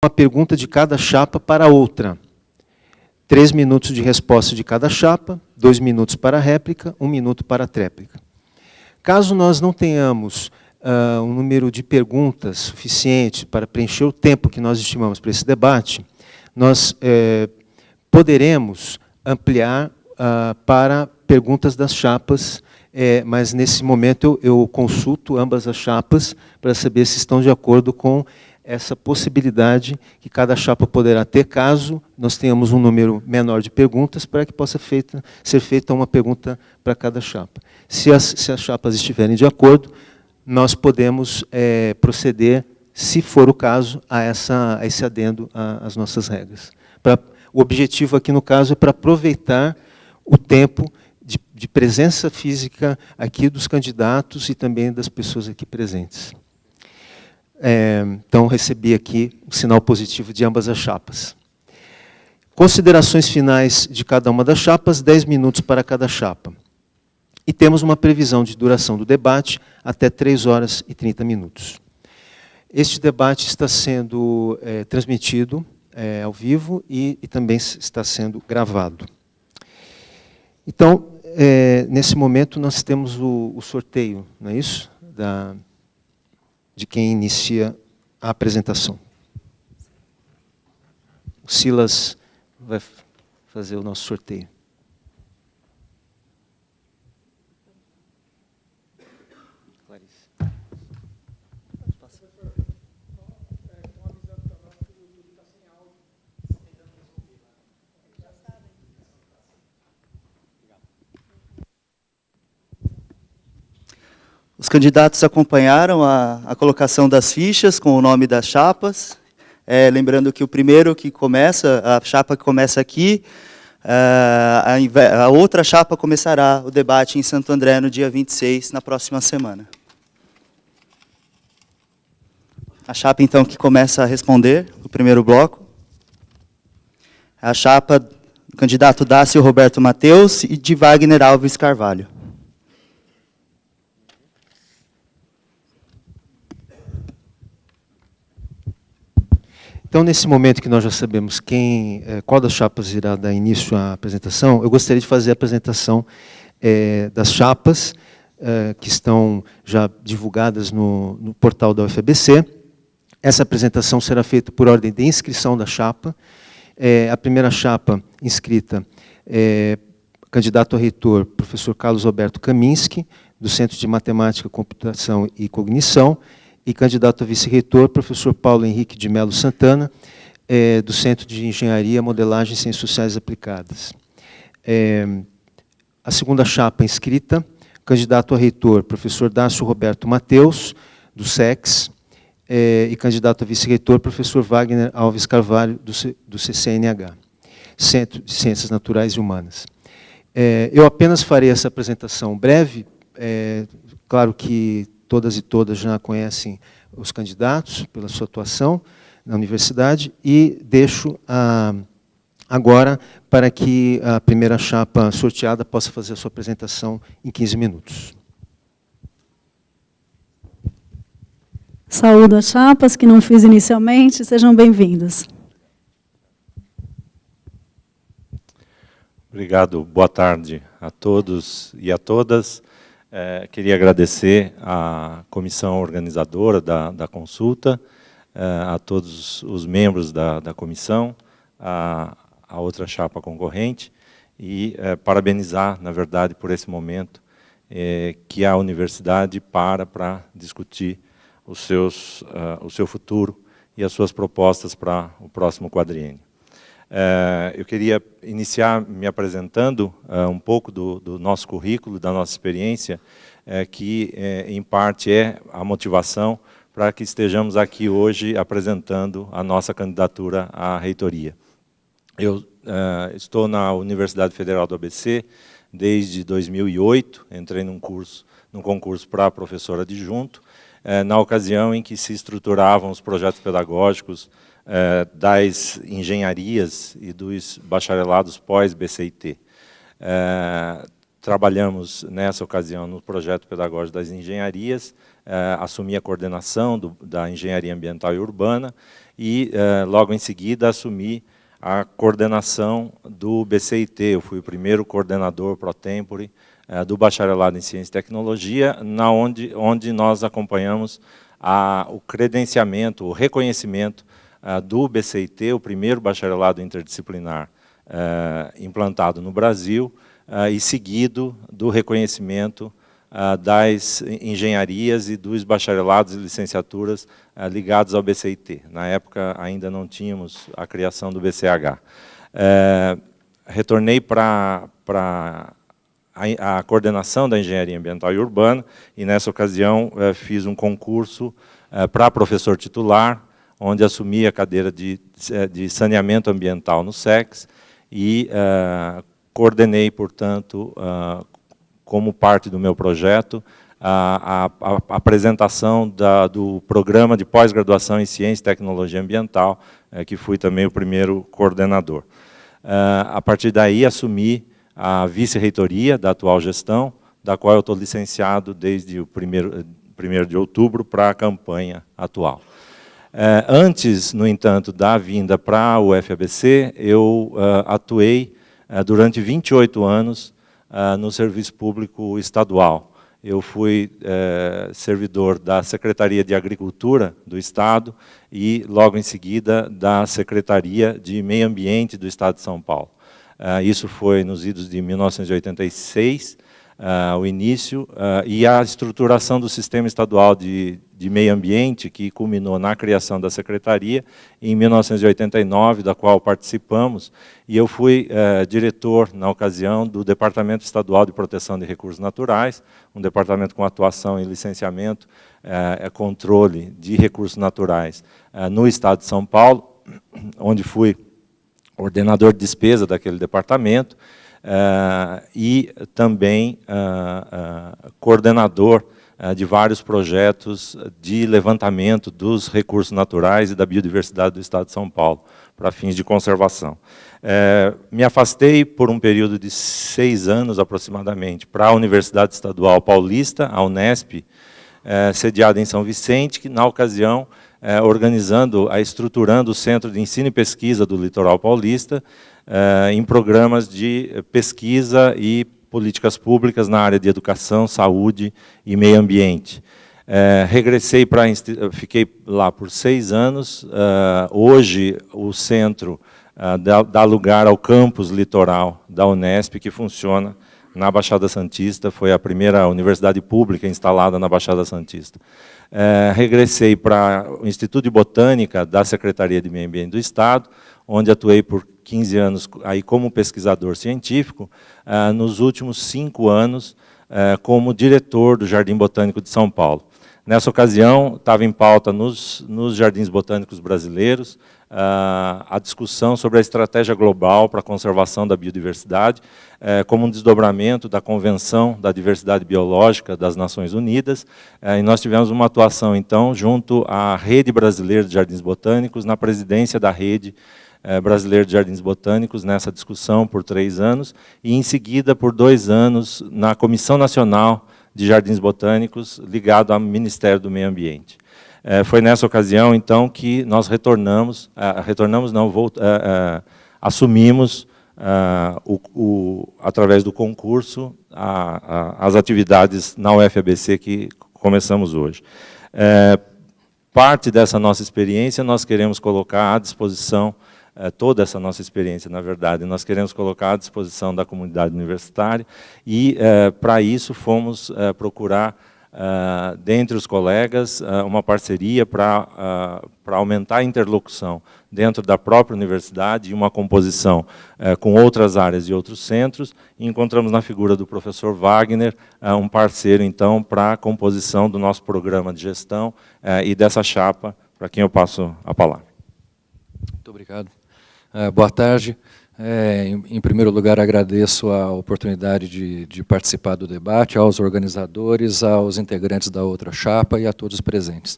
uma pergunta de cada chapa para a outra. 3 minutos de resposta de cada chapa, 2 minutos para a réplica, 1 minuto para a tréplica. Caso nós não tenhamos um número de perguntas suficiente para preencher o tempo que nós estimamos para esse debate, nós poderemos ampliar para perguntas das chapas, mas nesse momento eu consulto ambas as chapas para saber se estão de acordo com essa possibilidade que cada chapa poderá ter, caso nós tenhamos um número menor de perguntas, para que possa ser feita uma pergunta para cada chapa. Se as chapas estiverem de acordo, nós podemos proceder, se for o caso, a esse adendo às nossas regras. O objetivo aqui, no caso, é para aproveitar o tempo de presença física aqui dos candidatos e também das pessoas aqui presentes. Então, recebi aqui um sinal positivo de ambas as chapas. Considerações finais de cada uma das chapas, 10 minutos para cada chapa. E temos uma previsão de duração do debate até 3 horas e 30 minutos. Este debate está sendo transmitido ao vivo e também está sendo gravado. Então, nesse momento, nós temos o sorteio, não é isso? De quem inicia a apresentação. O Silas vai fazer o nosso sorteio. Os candidatos acompanharam a colocação das fichas com o nome das chapas. Lembrando que o primeiro que começa, a chapa que começa aqui, a outra chapa começará o debate em Santo André no dia 26, na próxima semana. A chapa, então, que começa a responder o primeiro bloco. A chapa do candidato Dácio Roberto Mateus e de Wagner Alves Carvalho. Então, nesse momento que nós já sabemos qual das chapas irá dar início à apresentação, eu gostaria de fazer a apresentação das chapas que estão já divulgadas no portal da UFABC. Essa apresentação será feita por ordem de inscrição da chapa. A primeira chapa inscrita candidato a reitor, professor Carlos Alberto Kaminski, do Centro de Matemática, Computação e Cognição, e candidato a vice-reitor, professor Paulo Henrique de Melo Santana, do Centro de Engenharia, Modelagem e Ciências Sociais Aplicadas. A segunda chapa inscrita, candidato a reitor, professor Dácio Roberto Mateus, do SEX, e candidato a vice-reitor, professor Wagner Alves Carvalho, do CCNH, Centro de Ciências Naturais e Humanas. Eu apenas farei essa apresentação breve, claro que todas e todas já conhecem os candidatos pela sua atuação na universidade, e deixo agora para que a primeira chapa sorteada possa fazer a sua apresentação em 15 minutos. Saúdo as chapas que não fiz inicialmente, sejam bem-vindos. Obrigado, boa tarde a todos e a todas. Queria agradecer à comissão organizadora da consulta, a todos os membros da comissão, a outra chapa concorrente, e parabenizar, na verdade, por esse momento que a universidade para discutir o seu futuro e as suas propostas para o próximo quadriênio. Eu queria iniciar me apresentando um pouco do nosso currículo, da nossa experiência, que em parte é a motivação para que estejamos aqui hoje apresentando a nossa candidatura à reitoria. Eu estou na Universidade Federal do ABC desde 2008, entrei num concurso para professor adjunto, na ocasião em que se estruturavam os projetos pedagógicos das engenharias e dos bacharelados pós-BCIT. Trabalhamos, nessa ocasião, no projeto pedagógico das engenharias, assumi a coordenação da engenharia ambiental e urbana, e logo em seguida assumi a coordenação do BCIT. Eu fui o primeiro coordenador pro tempore do Bacharelado em Ciência e Tecnologia, onde nós acompanhamos o credenciamento, o reconhecimento do BCIT, o primeiro bacharelado interdisciplinar implantado no Brasil, e seguido do reconhecimento das engenharias e dos bacharelados e licenciaturas ligados ao BCIT. Na época ainda não tínhamos a criação do BCH. Retornei para a coordenação da Engenharia Ambiental e Urbana, e nessa ocasião fiz um concurso para professor titular, onde assumi a cadeira de saneamento ambiental no SEX, e coordenei, portanto, como parte do meu projeto, a apresentação do programa de pós-graduação em Ciência e Tecnologia Ambiental, que fui também o primeiro coordenador. A partir daí, assumi a vice-reitoria da atual gestão, da qual eu estou licenciado desde o 1º de outubro para a campanha atual. Antes, no entanto, da vinda para a UFABC, eu atuei durante 28 anos no serviço público estadual. Eu fui servidor da Secretaria de Agricultura do Estado e, logo em seguida, da Secretaria de Meio Ambiente do Estado de São Paulo. Isso foi nos idos de 1986, o início, e a estruturação do Sistema Estadual de Meio Ambiente, que culminou na criação da Secretaria, em 1989, da qual participamos, e eu fui diretor, na ocasião, do Departamento Estadual de Proteção de Recursos Naturais, um departamento com atuação em licenciamento, controle de recursos naturais no Estado de São Paulo, onde fui ordenador de despesa daquele departamento, e também coordenador de vários projetos de levantamento dos recursos naturais e da biodiversidade do Estado de São Paulo, para fins de conservação. Me afastei por um período de 6 anos, aproximadamente, para a Universidade Estadual Paulista, a Unesp, sediada em São Vicente, que, na ocasião, estruturando o Centro de Ensino e Pesquisa do Litoral Paulista, em programas de pesquisa e políticas públicas na área de educação, saúde e meio ambiente. Fiquei lá por 6 anos. Hoje, o centro dá lugar ao campus litoral da Unesp, que funciona na Baixada Santista, foi a primeira universidade pública instalada na Baixada Santista. Regressei para o Instituto de Botânica da Secretaria de Meio Ambiente do Estado, onde atuei por 15 anos aí como pesquisador científico, nos últimos 5 anos como diretor do Jardim Botânico de São Paulo. Nessa ocasião, estava em pauta nos jardins botânicos brasileiros a discussão sobre a estratégia global para a conservação da biodiversidade, como um desdobramento da Convenção da Diversidade Biológica das Nações Unidas, e nós tivemos uma atuação, então, junto à Rede Brasileira de Jardins Botânicos, na presidência da Rede Brasileira de Jardins Botânicos, nessa discussão por 3 anos, e em seguida, por 2 anos, na Comissão Nacional de Jardins Botânicos, ligado ao Ministério do Meio Ambiente. Foi nessa ocasião, então, que nós assumimos, através do concurso, as atividades na UFABC que começamos hoje. Parte dessa nossa experiência nós queremos colocar à disposição, toda essa nossa experiência, na verdade, nós queremos colocar à disposição da comunidade universitária, e, para isso, fomos procurar, dentre os colegas, uma parceria para aumentar a interlocução dentro da própria universidade e uma composição com outras áreas e outros centros, e encontramos na figura do professor Wagner um parceiro, então, para a composição do nosso programa de gestão e dessa chapa, para quem eu passo a palavra. Muito obrigado. Boa tarde. Em primeiro lugar, agradeço a oportunidade de participar do debate, aos organizadores, aos integrantes da outra chapa e a todos os presentes.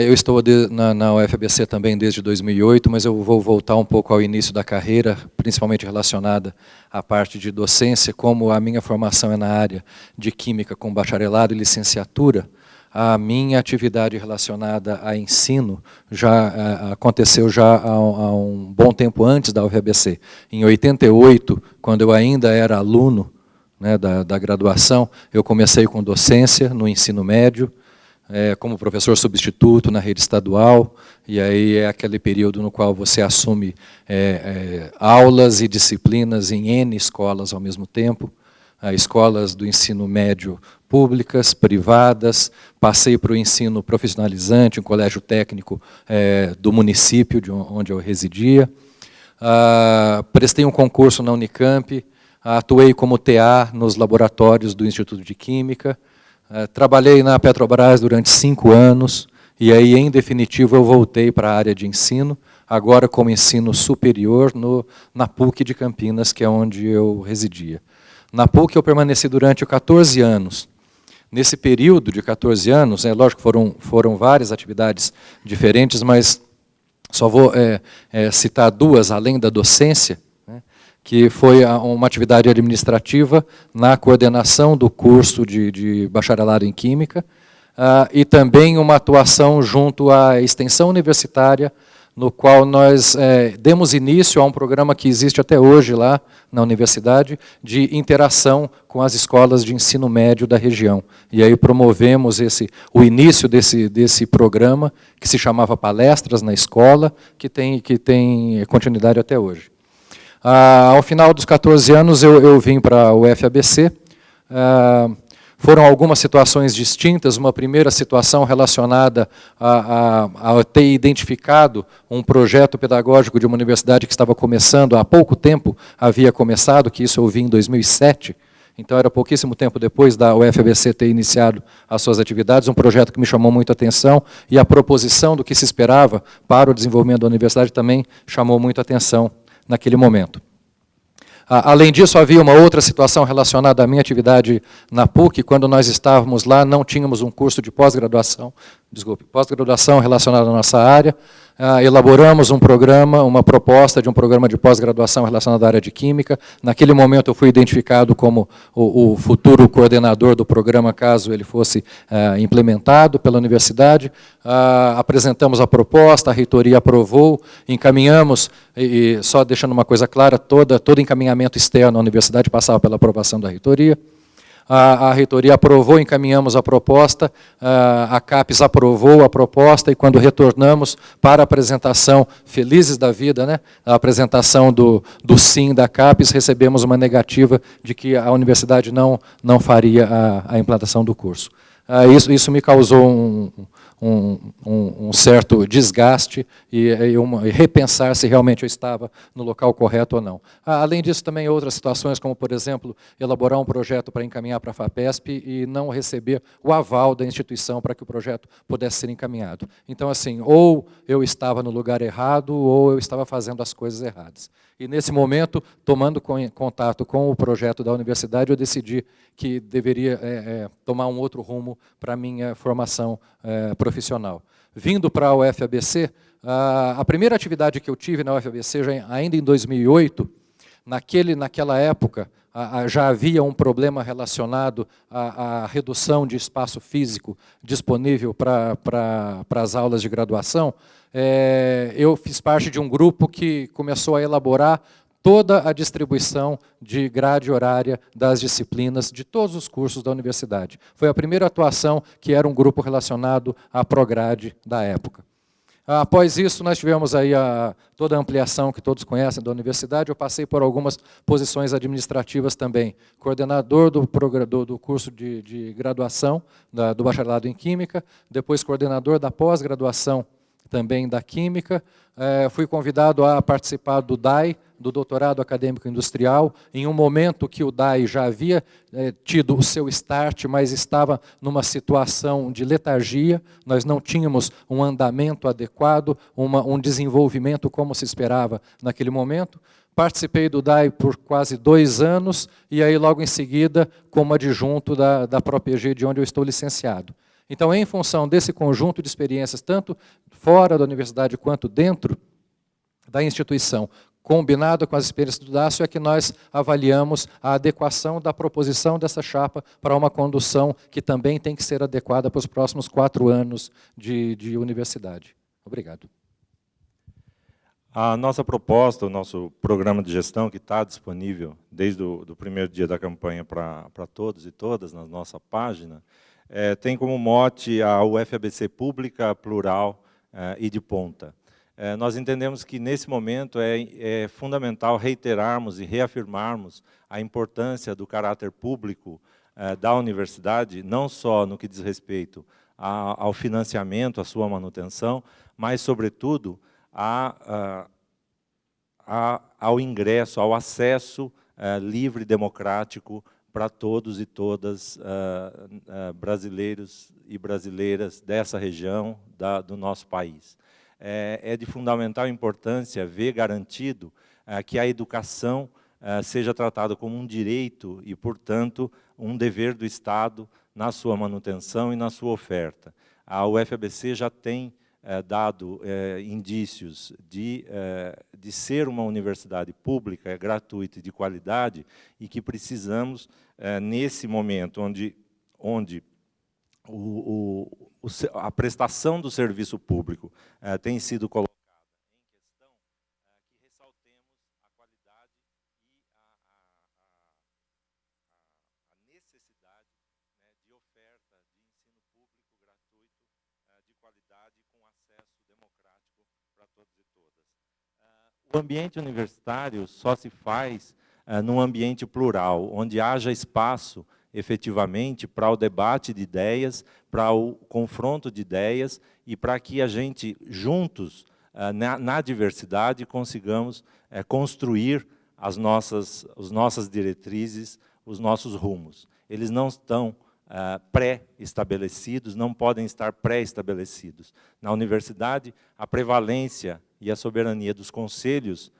Eu estou na UFABC também desde 2008, mas eu vou voltar um pouco ao início da carreira, principalmente relacionada à parte de docência, como a minha formação é na área de Química com bacharelado e licenciatura. a minha atividade relacionada a ensino já aconteceu já há um bom tempo antes da UFABC. Em 88, quando eu ainda era aluno, né, da graduação, eu comecei com docência no ensino médio, como professor substituto na rede estadual, e aí é aquele período no qual você assume aulas e disciplinas em N escolas ao mesmo tempo, escolas do ensino médio públicas, privadas, passei para o ensino profissionalizante, um colégio técnico do município de onde eu residia, prestei um concurso na Unicamp, atuei como TA nos laboratórios do Instituto de Química, trabalhei na Petrobras durante 5 anos, e aí, em definitivo, eu voltei para a área de ensino, agora como ensino superior na PUC de Campinas, que é onde eu residia. Na PUC eu permaneci durante 14 anos. Nesse período de 14 anos, lógico que foram várias atividades diferentes, mas só vou citar 2, além da docência, né, que foi uma atividade administrativa na coordenação do curso de bacharelado em Química, e também uma atuação junto à extensão universitária, no qual nós demos início a um programa que existe até hoje lá na universidade, de interação com as escolas de ensino médio da região. E aí promovemos o início desse programa, que se chamava Palestras na Escola, que tem continuidade até hoje. Ao final dos 14 anos, eu vim para o UFABC. Foram algumas situações distintas. Uma primeira situação relacionada a ter identificado um projeto pedagógico de uma universidade que estava começando, há pouco tempo havia começado, que isso eu vi em 2007, então era pouquíssimo tempo depois da UFABC ter iniciado as suas atividades, um projeto que me chamou muito a atenção, e a proposição do que se esperava para o desenvolvimento da universidade também chamou muito a atenção naquele momento. Além disso, havia uma outra situação relacionada à minha atividade na PUC. Quando nós estávamos lá, não tínhamos um curso de pós-graduação relacionado à nossa área. Elaboramos um programa, uma proposta de um programa de pós-graduação relacionado à área de Química. Naquele momento eu fui identificado como o futuro coordenador do programa, caso ele fosse implementado pela universidade. Apresentamos a proposta, a reitoria aprovou, encaminhamos, e só deixando uma coisa clara, todo encaminhamento externo à universidade passava pela aprovação da reitoria. A reitoria aprovou, encaminhamos a proposta, a CAPES aprovou a proposta, e quando retornamos para a apresentação, felizes da vida, né, a apresentação do sim da CAPES, recebemos uma negativa de que a universidade não faria a implantação do curso. Isso me causou um certo desgaste e repensar se realmente eu estava no local correto ou não. Além disso, também outras situações, como, por exemplo, elaborar um projeto para encaminhar para a FAPESP e não receber o aval da instituição para que o projeto pudesse ser encaminhado. Então, assim, ou eu estava no lugar errado, ou eu estava fazendo as coisas erradas. E, nesse momento, tomando contato com o projeto da universidade, eu decidi que deveria tomar um outro rumo para a minha formação profissional. Vindo para a UFABC, a primeira atividade que eu tive na UFABC, ainda em 2008, naquela época, já havia um problema relacionado à redução de espaço físico disponível para as aulas de graduação. Eu fiz parte de um grupo que começou a elaborar toda a distribuição de grade horária das disciplinas de todos os cursos da universidade. Foi a primeira atuação que era um grupo relacionado à Prograde da época. Após isso, nós tivemos aí toda a ampliação que todos conhecem da universidade. Eu passei por algumas posições administrativas também. Coordenador do curso de graduação, do bacharelado em Química, depois coordenador da pós-graduação também da Química. Fui convidado a participar do DAI, do Doutorado Acadêmico Industrial, em um momento que o DAI já havia tido o seu start, mas estava numa situação de letargia, nós não tínhamos um andamento adequado, um desenvolvimento como se esperava naquele momento. Participei do DAI por quase 2 anos, e aí logo em seguida como adjunto da ProPG, de onde eu estou licenciado. Então, em função desse conjunto de experiências, tanto fora da universidade quanto dentro da instituição, combinado com as experiências do Dácio, é que nós avaliamos a adequação da proposição dessa chapa para uma condução que também tem que ser adequada para os próximos 4 anos de universidade. Obrigado. A nossa proposta, o nosso programa de gestão, que está disponível desde o primeiro dia da campanha para todos e todas na nossa página, tem como mote a UFABC pública, plural e de ponta. Nós entendemos que, nesse momento, é fundamental reiterarmos e reafirmarmos a importância do caráter público da universidade, não só no que diz respeito ao financiamento, à sua manutenção, mas, sobretudo, ao ingresso, ao acesso livre e democrático para todos e todas brasileiros e brasileiras dessa região do nosso país. É de fundamental importância ver garantido que a educação seja tratada como um direito e, portanto, um dever do Estado na sua manutenção e na sua oferta. A UFABC já tem dado indícios de ser uma universidade pública, gratuita e de qualidade, e que precisamos, nesse momento onde a prestação do serviço público tem sido colocada em questão, que ressaltemos a qualidade e a necessidade, né, de oferta de ensino público gratuito, de qualidade, com acesso democrático para todos e todas. O ambiente universitário só se faz num ambiente plural, onde haja espaço, efetivamente, para o debate de ideias, para o confronto de ideias e para que a gente, juntos, na diversidade, consigamos construir as nossas diretrizes, os nossos rumos. Eles não estão pré-estabelecidos, não podem estar pré-estabelecidos. Na universidade, a prevalência e a soberania dos conselhos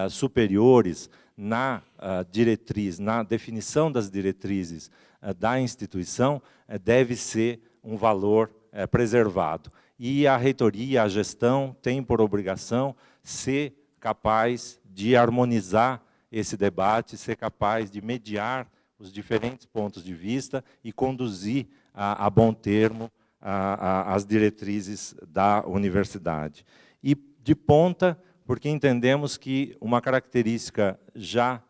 superiores na diretriz, na definição das diretrizes da instituição, deve ser um valor preservado. E a reitoria, a gestão, tem por obrigação ser capaz de harmonizar esse debate, ser capaz de mediar os diferentes pontos de vista e conduzir a bom termo as diretrizes da universidade. E de ponta, porque entendemos que uma característica já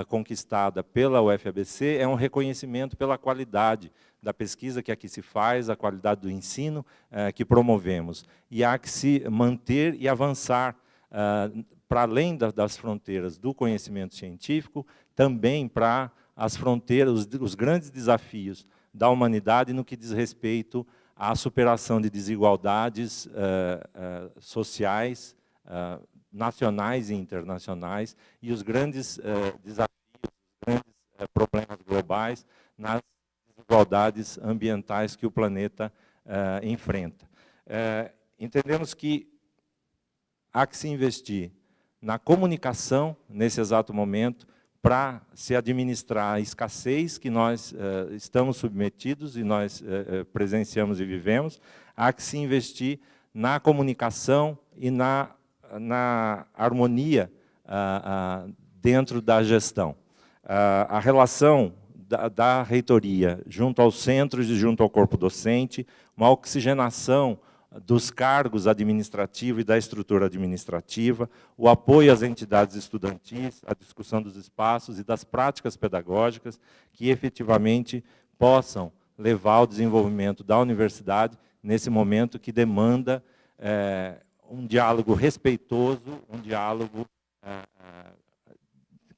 conquistada pela UFABC é um reconhecimento pela qualidade da pesquisa que aqui se faz, a qualidade do ensino que promovemos. E há que se manter e avançar para além das fronteiras do conhecimento científico, também para as fronteiras, os grandes desafios da humanidade no que diz respeito à superação de desigualdades sociais, nacionais e internacionais, e os grandes desafios, os grandes problemas globais nas desigualdades ambientais que o planeta enfrenta. Entendemos que há que se investir na comunicação, nesse exato momento, para se administrar a escassez que nós estamos submetidos e nós presenciamos e vivemos. Há que se investir na comunicação e na harmonia dentro da gestão. A relação da reitoria junto aos centros e junto ao corpo docente, uma oxigenação dos cargos administrativos e da estrutura administrativa, o apoio às entidades estudantis, a discussão dos espaços e das práticas pedagógicas que efetivamente possam levar ao desenvolvimento da universidade nesse momento que demanda um diálogo respeitoso, um diálogo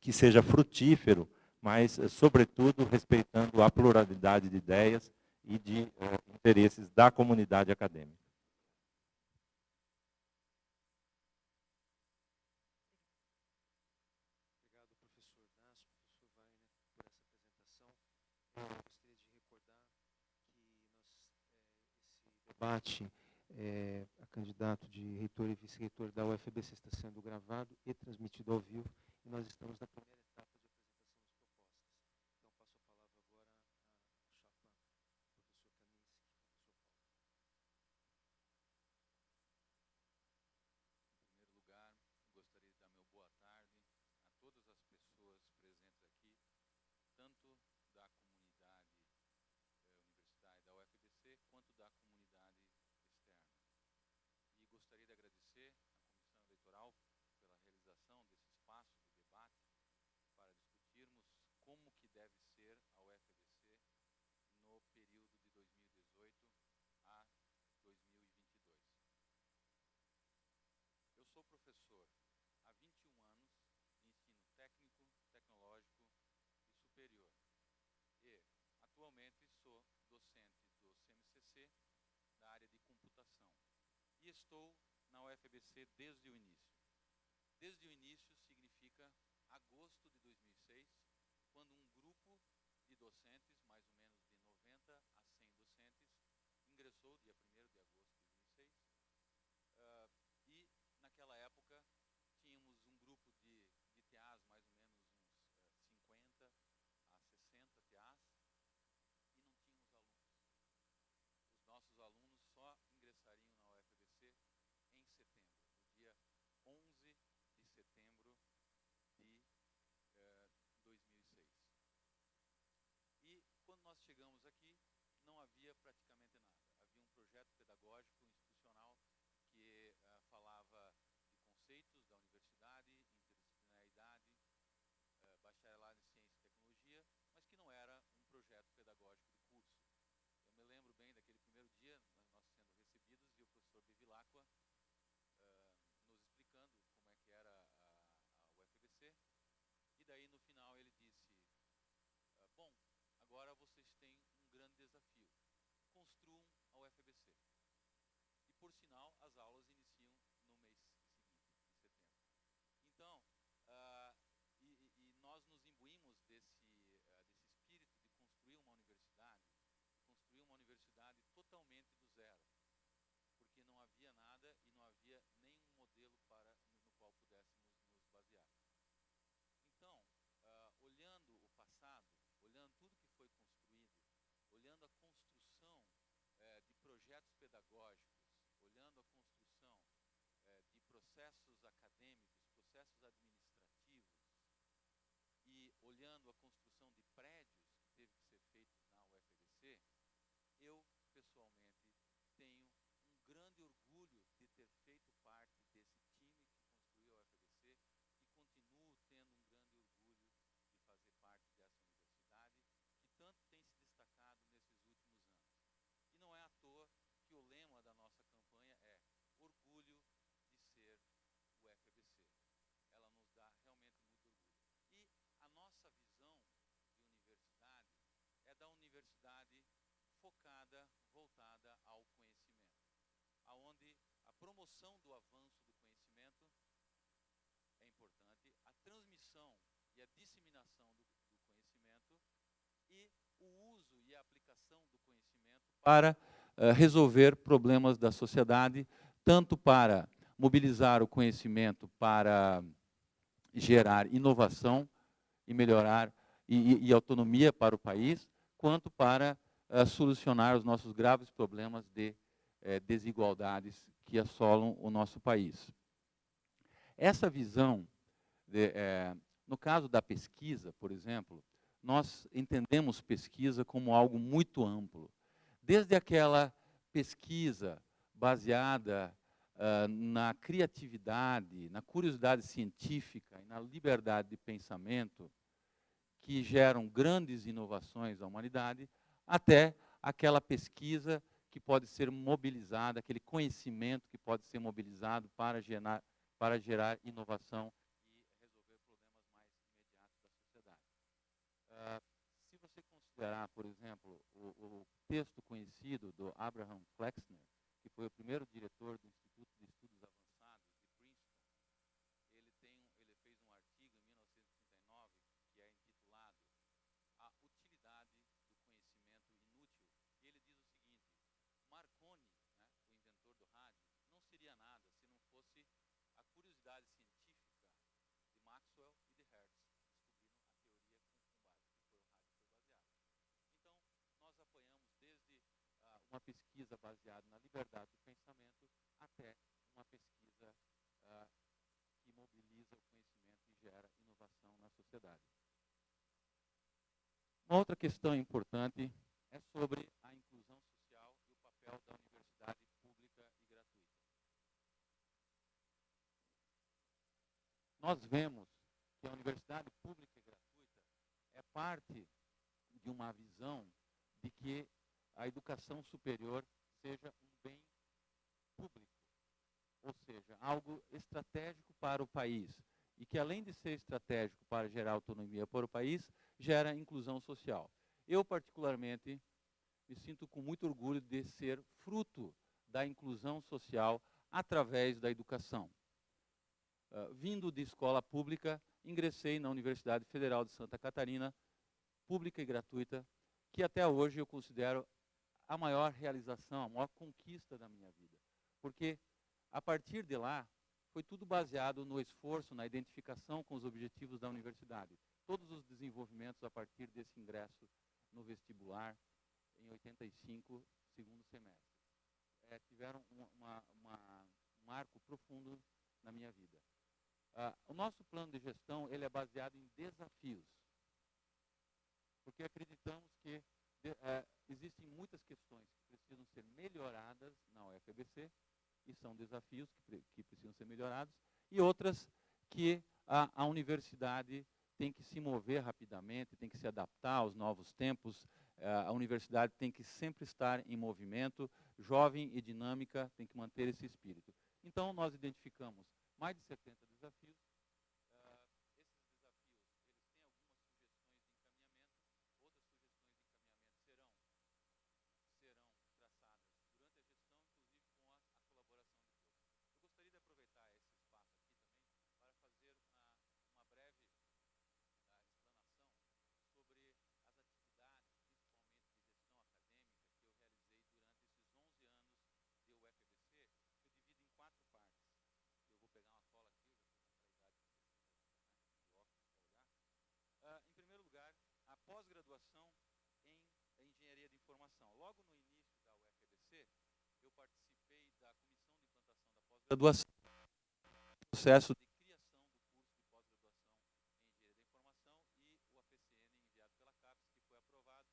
que seja frutífero, mas, sobretudo, respeitando a pluralidade de ideias e de interesses da comunidade acadêmica. Debate, a candidato de reitor e vice-reitor da UFABC está sendo gravado e transmitido ao vivo, e nós estamos na primeira etapa de apresentação das propostas. Então, passo a palavra agora à chapa professor Kaminski, professor Paulo. Em primeiro lugar, gostaria de dar meu boa tarde da comunidade externa. E gostaria de agradecer à Comissão Eleitoral pela realização desse espaço de debate para discutirmos como que deve ser a UFABC no período de 2018 a 2022. Eu sou professor há 21 anos de ensino técnico, tecnológico e superior. E, atualmente, sou docente do CMCC, da área de computação. E estou na UFABC desde o início. Desde o início significa agosto de 2006, quando um grupo de docentes, mais ou menos de 90 a 100 docentes, ingressou dia 1º de agosto de 2006. E, naquela época, tínhamos um grupo de TAs, mais ou menos uns 50 a 60 TAs, e não tínhamos alunos. Os nossos alunos só ingressariam na UFABC em setembro, no dia 11 de setembro de 2006. E quando nós chegamos aqui, não havia praticamente nada. Havia um projeto pedagógico institucional que falava de conceitos da universidade, interdisciplinaridade, bacharelado em ciência e tecnologia, mas que não era um projeto pedagógico de curso. Eu me lembro bem daquele primeiro dia, nós sendo recebidos, e o professor Bevilacqua nos explicando como é que era a UFABC, e daí no final ele disse, bom, agora vocês têm um grande desafio, construam a UFABC. E por sinal, as aulas iniciam no mês seguinte, em setembro. Então, nós nos imbuímos desse espírito de construir uma universidade totalmente do zero, porque não havia nada e não havia nenhum modelo no qual pudéssemos nos basear. Então, olhando o passado, olhando tudo que foi construído, olhando a construção de projetos pedagógicos, olhando a construção de processos acadêmicos, processos administrativos, e olhando a construção de prédios que teve que ser feito na UFABC, eu, pessoalmente, tenho um grande orgulho de ter feito parte desse time que construiu a UFABC e continuo tendo um grande orgulho de fazer parte dessa universidade que tanto tem se destacado nesses últimos anos. E não é à toa que o lema da nossa campanha é orgulho de ser o UFABC. Ela nos dá realmente muito orgulho. E a nossa visão de universidade é da universidade focada, voltada ao conhecimento, aonde a promoção do avanço do conhecimento é importante, a transmissão e a disseminação do conhecimento e o uso e a aplicação do conhecimento para resolver problemas da sociedade, tanto para mobilizar o conhecimento para gerar inovação e melhorar e autonomia para o país, quanto para solucionar os nossos graves problemas de desigualdades que assolam o nosso país. Essa visão, no caso da pesquisa, por exemplo, nós entendemos pesquisa como algo muito amplo. Desde aquela pesquisa baseada na criatividade, na curiosidade científica e na liberdade de pensamento, que geram grandes inovações à humanidade, até aquela pesquisa que pode ser mobilizada, aquele conhecimento que pode ser mobilizado para gerar inovação e resolver problemas mais imediatos da sociedade. Se você considerar, por exemplo, o texto conhecido do Abraham Flexner, que foi o primeiro diretor do Instituto de Estudos Avançados de Princeton, ele fez um artigo em 1939 que é intitulado A Utilidade do Conhecimento Inútil, e ele diz o seguinte: Marconi, né, o inventor do rádio, não seria nada se não fosse a curiosidade científica de Maxwell e de Hertz, que descobriram a teoria com base que foi o rádio foi baseado. Então, nós apoiamos desde uma pesquisa baseada na liberdade do pensamento até uma pesquisa que mobiliza o conhecimento e gera inovação na sociedade. Uma outra questão importante é sobre a inclusão social e o papel nós vemos que a universidade pública e gratuita é parte de uma visão de que a educação superior seja um bem público, ou seja, algo estratégico para o país, e que além de ser estratégico para gerar autonomia para o país, gera inclusão social. Eu, particularmente, me sinto com muito orgulho de ser fruto da inclusão social através da educação. Vindo de escola pública, ingressei na Universidade Federal de Santa Catarina, pública e gratuita, que até hoje eu considero a maior realização, a maior conquista da minha vida. Porque, a partir de lá, foi tudo baseado no esforço, na identificação com os objetivos da universidade. Todos os desenvolvimentos a partir desse ingresso no vestibular, em 85, segundo semestre, tiveram um marco profundo na minha vida. O nosso plano de gestão ele é baseado em desafios, porque acreditamos que existem muitas questões que precisam ser melhoradas na UFABC, e são desafios que precisam ser melhorados, e outras que a universidade tem que se mover rapidamente, tem que se adaptar aos novos tempos, a universidade tem que sempre estar em movimento, jovem e dinâmica, tem que manter esse espírito. Então, nós identificamos mais de 70 desafios. Pós-graduação em engenharia de informação. Logo no início da UFABC, eu participei da comissão de implantação da pós-graduação, processo de criação do curso de pós-graduação em engenharia da informação e o APCN enviado pela CAPES, que foi aprovado.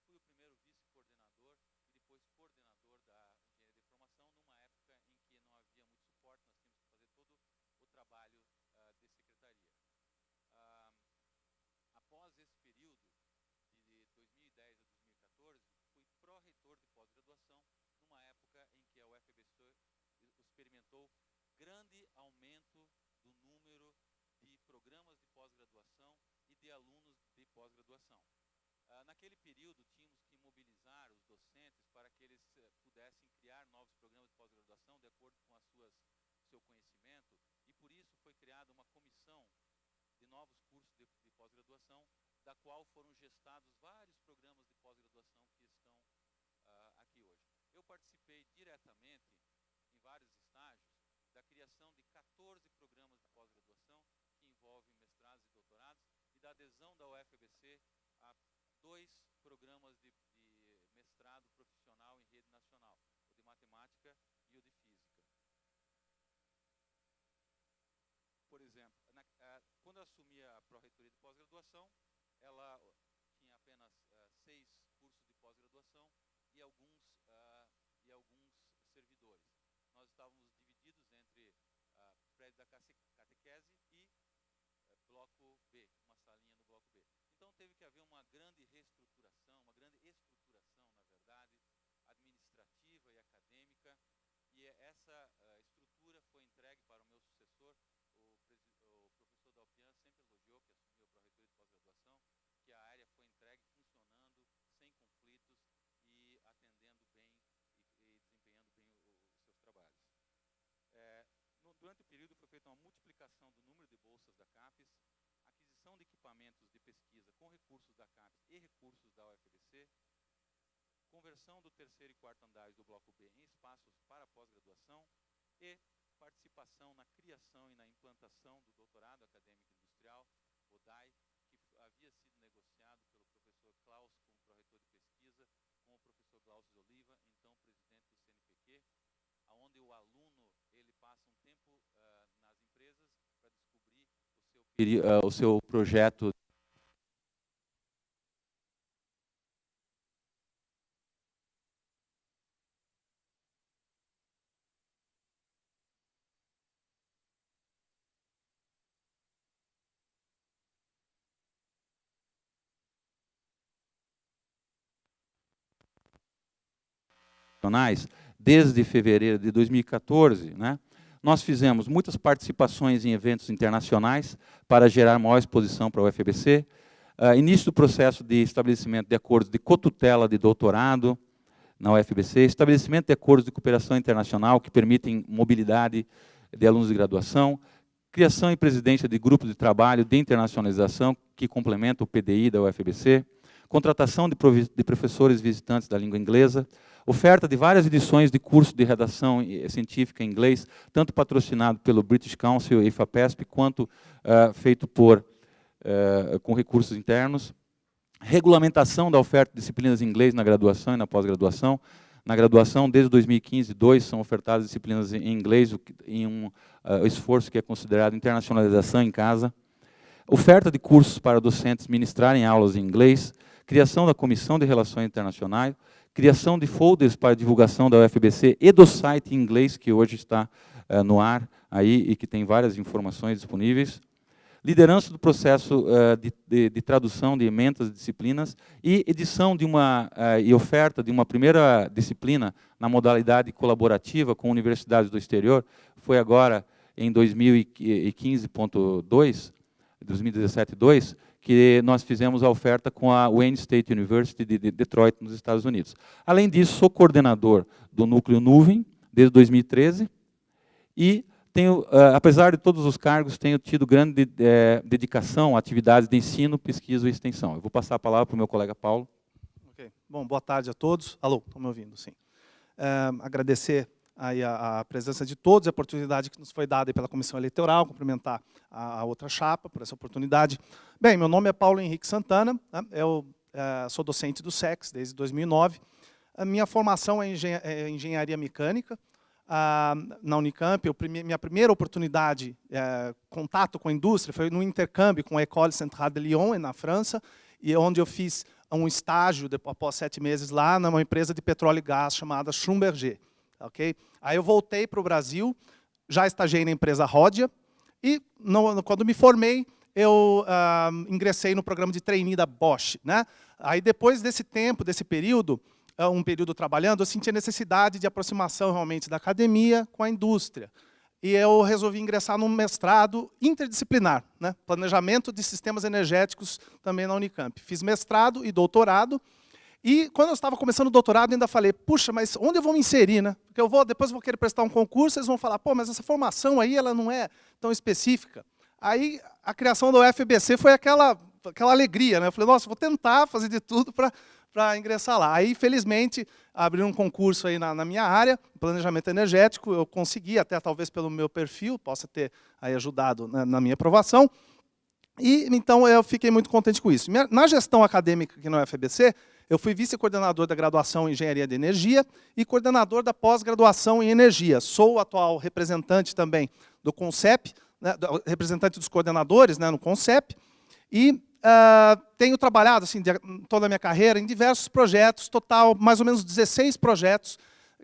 Fui o primeiro vice-coordenador e depois coordenador da engenharia da informação, numa época em que não havia muito suporte, nós tínhamos que fazer todo o trabalho de secretaria. Após esse período, de 2010 a 2014, fui pró-reitor de pós-graduação, numa época em que a UFABC experimentou grande aumento do número de programas de pós-graduação e de alunos de pós-graduação. Naquele período, tínhamos que mobilizar os docentes para que eles pudessem criar novos programas de pós-graduação de acordo com seu conhecimento, e por isso foi criada uma comissão de novos cursos de pós-graduação, da qual foram gestados vários programas de pós-graduação que estão aqui hoje. Eu participei diretamente, em vários estágios, da criação de 14 programas de pós-graduação, que envolvem mestrados e doutorados, e da adesão da UFABC a 2 programas de mestrado profissional em rede nacional, o de matemática e o de física. Por exemplo, quando eu assumi a pró-reitoria de pós-graduação, ela tinha apenas 6 cursos de pós-graduação e alguns servidores. Nós estávamos divididos entre prédio da catequese e bloco B, uma salinha no bloco B. Então teve que haver uma grande reestruturação, uma grande estruturação, na verdade, administrativa e acadêmica, e essa estrutura foi entregue para o meu sucessor, o professor Dalpian sempre elogiou, que assumiu a pró-reitoria de pós-graduação, que a área foi entregue funcionando, sem conflitos e atendendo bem e desempenhando bem os seus trabalhos. Durante o período foi feita uma multiplicação do número de bolsas da CAPES, aquisição de equipamentos de pesquisa com recursos da CAPES e recursos da UFABC, conversão do 3º e 4º andares do bloco B em espaços para pós-graduação e participação na criação e na implantação do doutorado acadêmico industrial, o DAI, que havia sido negociado pelo professor Klaus como pró-reitor de pesquisa, com o professor Glaucio Oliva, então presidente do CNPq, onde o aluno ele passa um tempo nas empresas para descobrir o seu projeto internacionais, desde fevereiro de 2014, né, nós fizemos muitas participações em eventos internacionais para gerar maior exposição para o UFABC, início do processo de estabelecimento de acordos de cotutela de doutorado na UFABC, estabelecimento de acordos de cooperação internacional que permitem mobilidade de alunos de graduação, criação e presidência de grupos de trabalho de internacionalização que complementa o PDI da UFABC, contratação de professores visitantes da língua inglesa, oferta de várias edições de curso de redação científica em inglês, tanto patrocinado pelo British Council e FAPESP, quanto feito com recursos internos, regulamentação da oferta de disciplinas em inglês na graduação e na pós-graduação. Na graduação, desde 2015, 2 são ofertadas disciplinas em inglês, em um esforço que é considerado internacionalização em casa. Oferta de cursos para docentes ministrarem aulas em inglês, criação da Comissão de Relações Internacionais, criação de folders para divulgação da UFABC e do site em inglês, que hoje está no ar aí e que tem várias informações disponíveis. Liderança do processo de tradução de emendas de disciplinas e edição e oferta de uma primeira disciplina na modalidade colaborativa com universidades do exterior, foi agora em 2015.2, 2017.2, que nós fizemos a oferta com a Wayne State University de Detroit, nos Estados Unidos. Além disso, sou coordenador do Núcleo Nuvem, desde 2013, e apesar de todos os cargos, tenho tido grande dedicação a atividades de ensino, pesquisa e extensão. Eu vou passar a palavra para o meu colega Paulo. Okay. Bom, boa tarde a todos. Alô, estão me ouvindo? Sim. Agradecer aí a presença de todos, a oportunidade que nos foi dada pela Comissão Eleitoral, cumprimentar a outra chapa por essa oportunidade. Bem, meu nome é Paulo Henrique Santana, né? Eu sou docente do SEX desde 2009. A minha formação é engenharia mecânica. Na Unicamp, minha primeira oportunidade, contato com a indústria, foi no intercâmbio com a École Centrale de Lyon, na França, e onde eu fiz um estágio, após 7 meses lá, numa empresa de petróleo e gás chamada Schlumberger. Okay? Aí eu voltei para o Brasil, já estagiei na empresa Rhodia, e quando me formei, eu ingressei no programa de trainee da Bosch, né? Aí depois desse tempo, desse período, um período trabalhando, eu senti a necessidade de aproximação realmente da academia com a indústria. E eu resolvi ingressar num mestrado interdisciplinar, né? Planejamento de sistemas energéticos também na Unicamp. Fiz mestrado e doutorado, e quando eu estava começando o doutorado, ainda falei, puxa, mas onde eu vou me inserir, né? Porque depois eu vou querer prestar um concurso, eles vão falar, pô, mas essa formação aí ela não é tão específica. Aí a criação da UFABC foi aquela alegria, né? Eu falei, nossa, vou tentar fazer de tudo para ingressar lá. Aí, felizmente, abriram um concurso aí na minha área, planejamento energético, eu consegui, até talvez pelo meu perfil, possa ter aí ajudado na minha aprovação. E, então, eu fiquei muito contente com isso. Na gestão acadêmica aqui na UFABC, eu fui vice-coordenador da graduação em Engenharia de Energia e coordenador da pós-graduação em Energia. Sou o atual representante também do CONCEP, né, representante dos coordenadores, né, no CONCEP, e tenho trabalhado assim, toda a minha carreira em diversos projetos, total mais ou menos 16 projetos,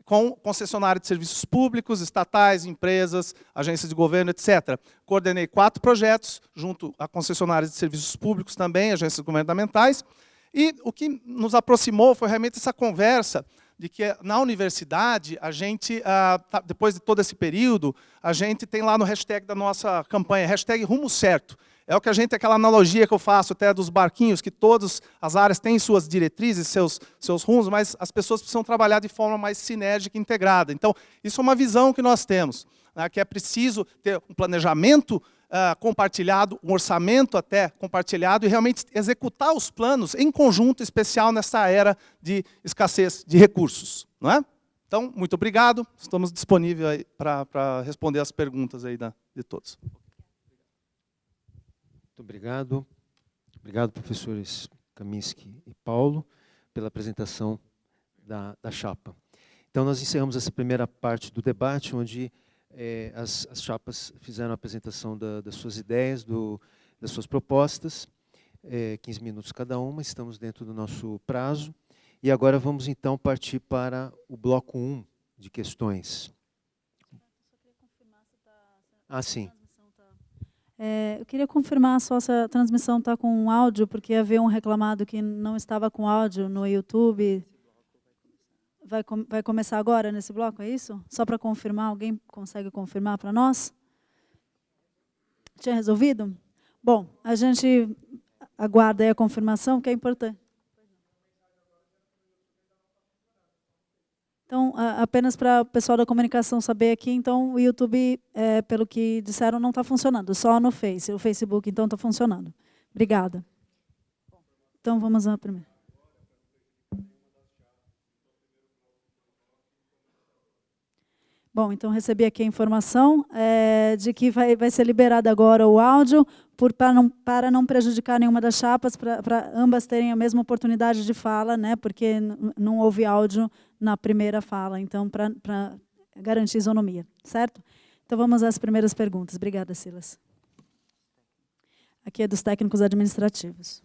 com concessionária de serviços públicos, estatais, empresas, agências de governo, etc. Coordenei 4 projetos, junto a concessionárias de serviços públicos também, agências governamentais, e o que nos aproximou foi realmente essa conversa de que na universidade, a gente, depois de todo esse período, a gente tem lá no hashtag da nossa campanha, hashtag Rumo Certo. É o que aquela analogia que eu faço até dos barquinhos, que todas as áreas têm suas diretrizes, seus rumos, mas as pessoas precisam trabalhar de forma mais sinérgica e integrada. Então, isso é uma visão que nós temos, né, que é preciso ter um planejamento compartilhado, um orçamento até compartilhado, e realmente executar os planos em conjunto, especial nessa era de escassez de recursos. Não é? Então, muito obrigado. Estamos disponíveis para responder as perguntas aí de todos. Muito obrigado. Obrigado, professores Kaminski e Paulo, pela apresentação da chapa. Então, nós encerramos essa primeira parte do debate, onde as chapas fizeram a apresentação das suas ideias, das suas propostas, 15 minutos cada uma, estamos dentro do nosso prazo. E agora vamos, então, partir para o bloco 1 de questões. Sim. Eu queria confirmar só se a transmissão está com áudio, porque havia um reclamado que não estava com áudio no YouTube. vai começar agora nesse bloco, é isso? Só para confirmar, alguém consegue confirmar para nós? Tinha resolvido? Bom, a gente aguarda aí a confirmação, que é importante. Então, apenas para o pessoal da comunicação saber aqui, então o YouTube, pelo que disseram, não está funcionando, só no Face. O Facebook, então, está funcionando. Obrigada. Então, vamos à primeira. Bom, então recebi aqui a informação de que vai ser liberado agora o áudio, para não prejudicar nenhuma das chapas, para ambas terem a mesma oportunidade de fala, né, porque não houve áudio na primeira fala, então, para garantir isonomia, certo? Então, vamos às primeiras perguntas. Obrigada, Silas. Aqui é dos técnicos administrativos.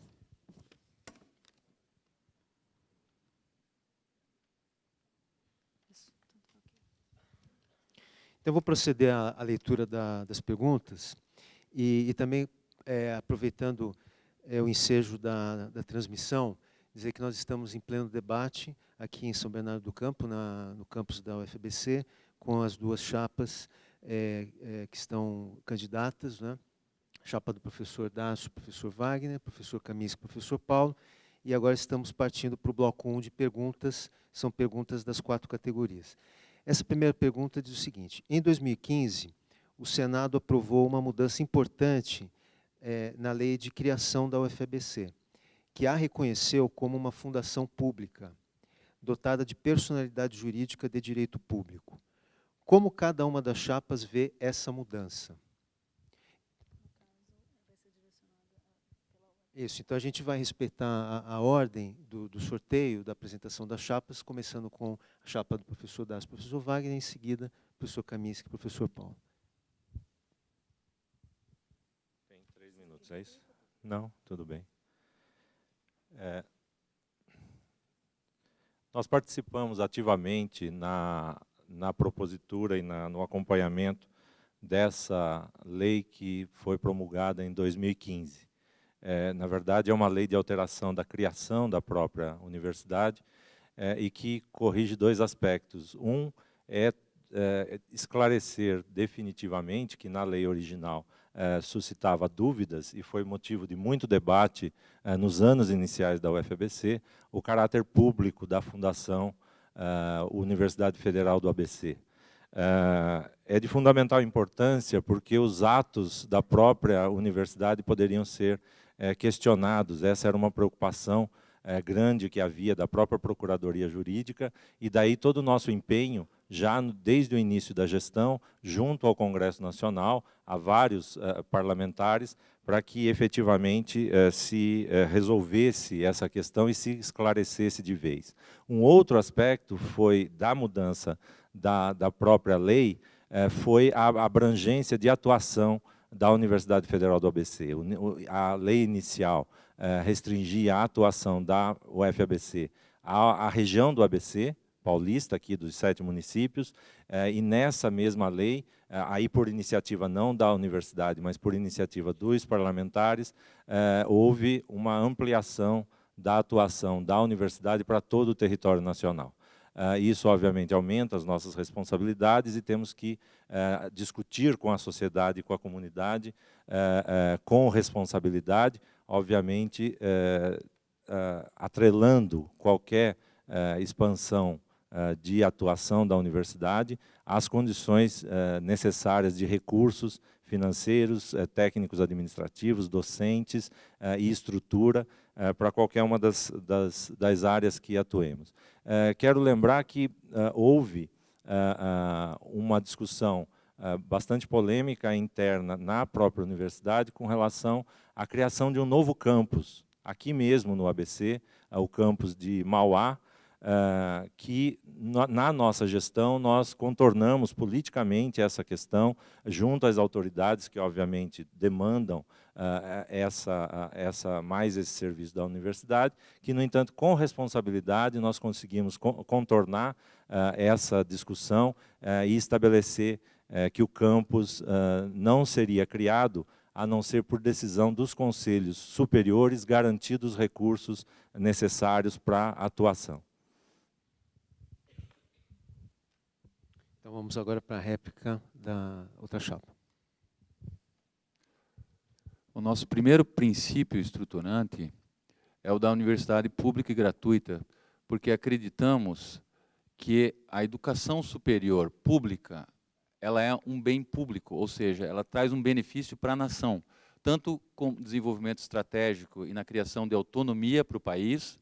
Então, eu vou proceder à leitura das perguntas e também, aproveitando o ensejo da transmissão, dizer que nós estamos em pleno debate aqui em São Bernardo do Campo, no campus da UFABC, com as duas chapas que estão candidatas, né? Chapa do professor Dácio, professor Wagner, professor Kaminski, professor Paulo, e agora estamos partindo para o bloco 1 de perguntas, são perguntas das 4 categorias. Essa primeira pergunta diz o seguinte: em 2015, o Senado aprovou uma mudança importante na lei de criação da UFABC, que a reconheceu como uma fundação pública, dotada de personalidade jurídica de direito público. Como cada uma das chapas vê essa mudança? Isso, então a gente vai respeitar a ordem do sorteio, da apresentação das chapas, começando com a chapa do professor Dácio, professor Wagner, em seguida, professor Kaminski, professor Paulo. Tem 3 minutos, é isso? Não? Tudo bem. Nós participamos ativamente na propositura e no acompanhamento dessa lei que foi promulgada em 2015. Na verdade, é uma lei de alteração da criação da própria universidade e que corrige 2 aspectos. Um é esclarecer definitivamente que na lei original suscitava dúvidas e foi motivo de muito debate nos anos iniciais da UFABC, o caráter público da Fundação Universidade Federal do ABC. É de fundamental importância porque os atos da própria universidade poderiam ser questionados. Essa era uma preocupação grande que havia da própria Procuradoria Jurídica, e daí todo o nosso empenho, já desde o início da gestão, junto ao Congresso Nacional, a vários parlamentares, para que efetivamente se resolvesse essa questão e se esclarecesse de vez. Um outro aspecto foi da mudança da própria lei, foi a abrangência de atuação da Universidade Federal do ABC. A lei inicial restringia a atuação da UFABC à região do ABC, paulista, aqui dos 7 municípios, e nessa mesma lei, aí por iniciativa não da universidade, mas por iniciativa dos parlamentares, houve uma ampliação da atuação da universidade para todo o território nacional. Isso, obviamente, aumenta as nossas responsabilidades e temos que discutir com a sociedade e com a comunidade com responsabilidade, obviamente, atrelando qualquer expansão de atuação da universidade às condições necessárias de recursos financeiros, técnicos administrativos, docentes e estrutura para qualquer uma das áreas que atuemos. Quero lembrar que houve uma discussão bastante polêmica interna na própria universidade com relação à criação de um novo campus, aqui mesmo no ABC, o campus de Mauá, que na nossa gestão nós contornamos politicamente essa questão junto às autoridades que obviamente demandam mais esse serviço da universidade, que no entanto com responsabilidade nós conseguimos contornar essa discussão e estabelecer que o campus não seria criado a não ser por decisão dos conselhos superiores, garantidos os recursos necessários para a atuação. Então vamos agora para a réplica da outra chapa. O nosso primeiro princípio estruturante é o da universidade pública e gratuita, porque acreditamos que a educação superior pública, ela é um bem público, ou seja, ela traz um benefício para a nação, tanto com desenvolvimento estratégico e na criação de autonomia para o país,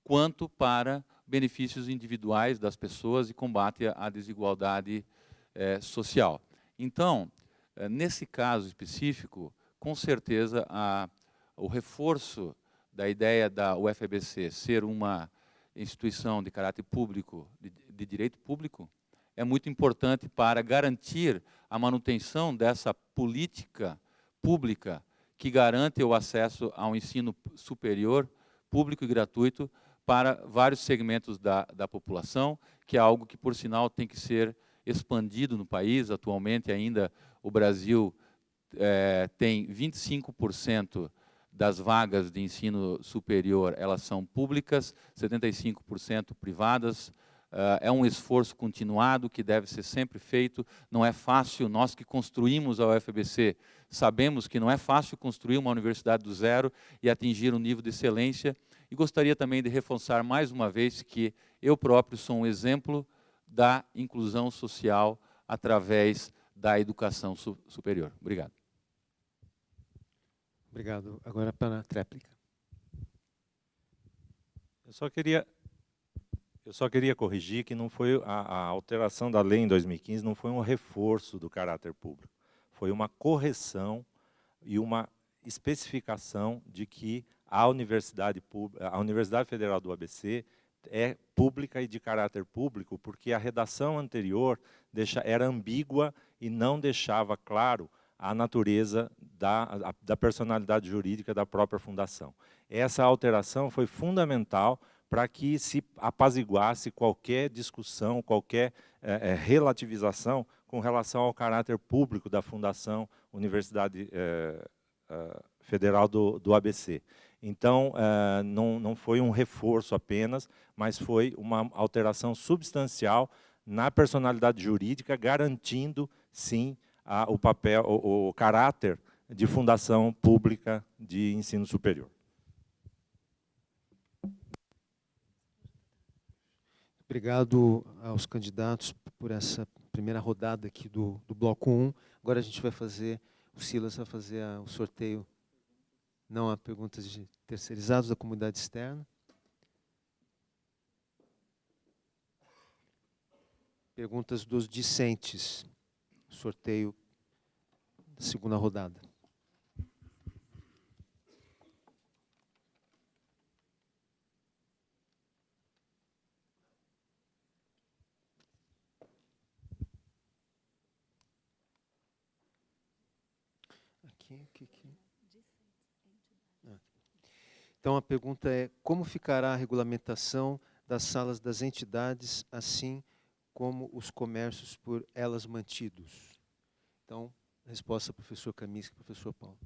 quanto para benefícios individuais das pessoas e combate à desigualdade social. Então, nesse caso específico, com certeza o reforço da ideia da UFABC ser uma instituição de caráter público, de direito público, é muito importante para garantir a manutenção dessa política pública que garante o acesso ao ensino superior, público e gratuito, para vários segmentos da população, que é algo que, por sinal, tem que ser expandido no país. Atualmente, ainda, o Brasil tem 25% das vagas de ensino superior, elas são públicas, 75% privadas. É um esforço continuado que deve ser sempre feito. Não é fácil, nós que construímos a UFABC, sabemos que não é fácil construir uma universidade do zero e atingir um nível de excelência. E gostaria também de reforçar mais uma vez que eu próprio sou um exemplo da inclusão social através da educação superior. Obrigado. Obrigado. Agora para a tréplica. Eu só queria corrigir que não foi a alteração da lei em 2015 não foi um reforço do caráter público. Foi uma correção e uma especificação de que a Universidade Federal do ABC é pública e de caráter público, porque a redação anterior era ambígua e não deixava claro a natureza da personalidade jurídica da própria fundação. Essa alteração foi fundamental para que se apaziguasse qualquer discussão, qualquer relativização com relação ao caráter público da Fundação Universidade Federal do ABC. Então, não foi um reforço apenas, mas foi uma alteração substancial na personalidade jurídica, garantindo, sim, o papel, o caráter de fundação pública de ensino superior. Obrigado aos candidatos por essa primeira rodada aqui do bloco 1. Agora a gente vai fazer, o Silas vai fazer o sorteio, não há perguntas de terceirizados da comunidade externa. Perguntas dos discentes, sorteio da segunda rodada. Aqui. Então, a pergunta é: como ficará a regulamentação das salas das entidades, assim como os comércios por elas mantidos? Então, resposta professor Kaminski e professor Paulo.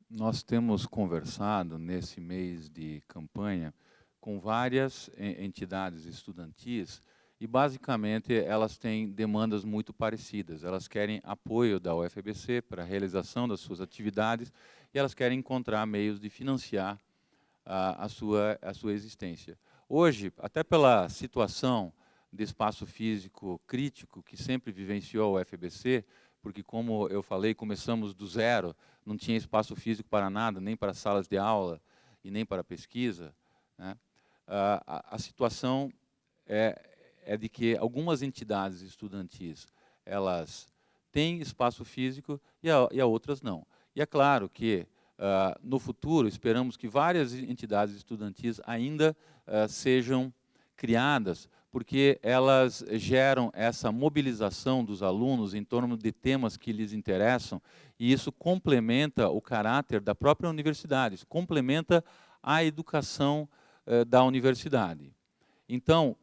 Nós temos conversado, nesse mês de campanha, com várias entidades estudantis e, basicamente, elas têm demandas muito parecidas. Elas querem apoio da UFABC para a realização das suas atividades e elas querem encontrar meios de financiar a sua existência. Hoje, até pela situação de espaço físico crítico que sempre vivenciou a UFABC, porque, como eu falei, começamos do zero, não tinha espaço físico para nada, nem para salas de aula e nem para pesquisa, né? A situação é de que algumas entidades estudantis, elas têm espaço físico e a outras não. E é claro que, no futuro, esperamos que várias entidades estudantis ainda sejam criadas, porque elas geram essa mobilização dos alunos em torno de temas que lhes interessam, e isso complementa o caráter da própria universidade, isso complementa a educação da universidade. Então,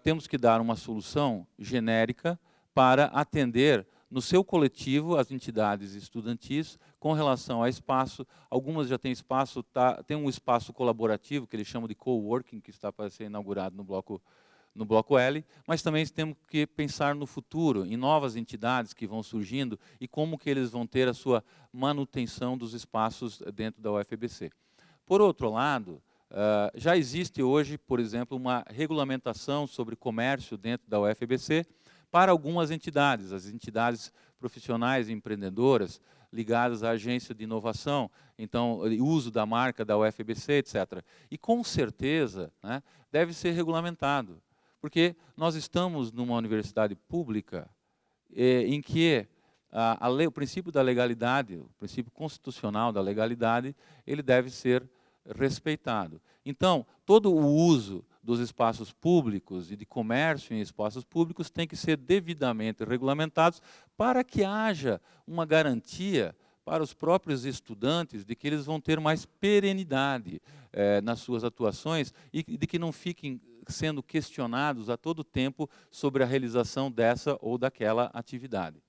temos que dar uma solução genérica para atender no seu coletivo as entidades estudantis com relação a espaço. Algumas já têm espaço, tem um espaço colaborativo que eles chamam de coworking, que está para ser inaugurado no bloco no bloco L, mas também temos que pensar no futuro, em novas entidades que vão surgindo e como que eles vão ter a sua manutenção dos espaços dentro da UFABC. Por outro lado, já existe hoje, por exemplo, uma regulamentação sobre comércio dentro da UFABC para algumas entidades, as entidades profissionais e empreendedoras ligadas à agência de inovação, então, uso da marca da UFABC, etc. E, com certeza, né, deve ser regulamentado, porque nós estamos numa universidade pública em que o princípio da legalidade, o princípio constitucional da legalidade, ele deve ser respeitado. Então, todo o uso dos espaços públicos e de comércio em espaços públicos tem que ser devidamente regulamentados para que haja uma garantia para os próprios estudantes de que eles vão ter mais perenidade nas suas atuações e de que não fiquem sendo questionados a todo tempo sobre a realização dessa ou daquela atividade.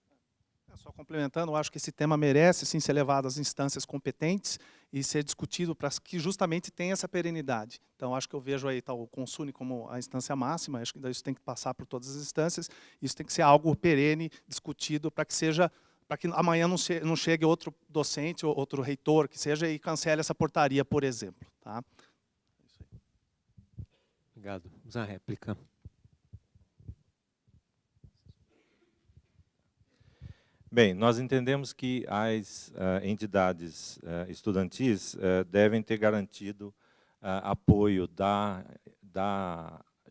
Só complementando, eu acho que esse tema merece sim ser levado às instâncias competentes e ser discutido para que justamente tenha essa perenidade. Então, acho que eu vejo aí o Consune como a instância máxima, acho que isso tem que passar por todas as instâncias, isso tem que ser algo perene, discutido, para que amanhã não chegue outro docente, ou outro reitor, que seja, e cancele essa portaria, por exemplo. Tá? Obrigado. Vamos à réplica. Bem, nós entendemos que as entidades estudantis devem ter garantido apoio da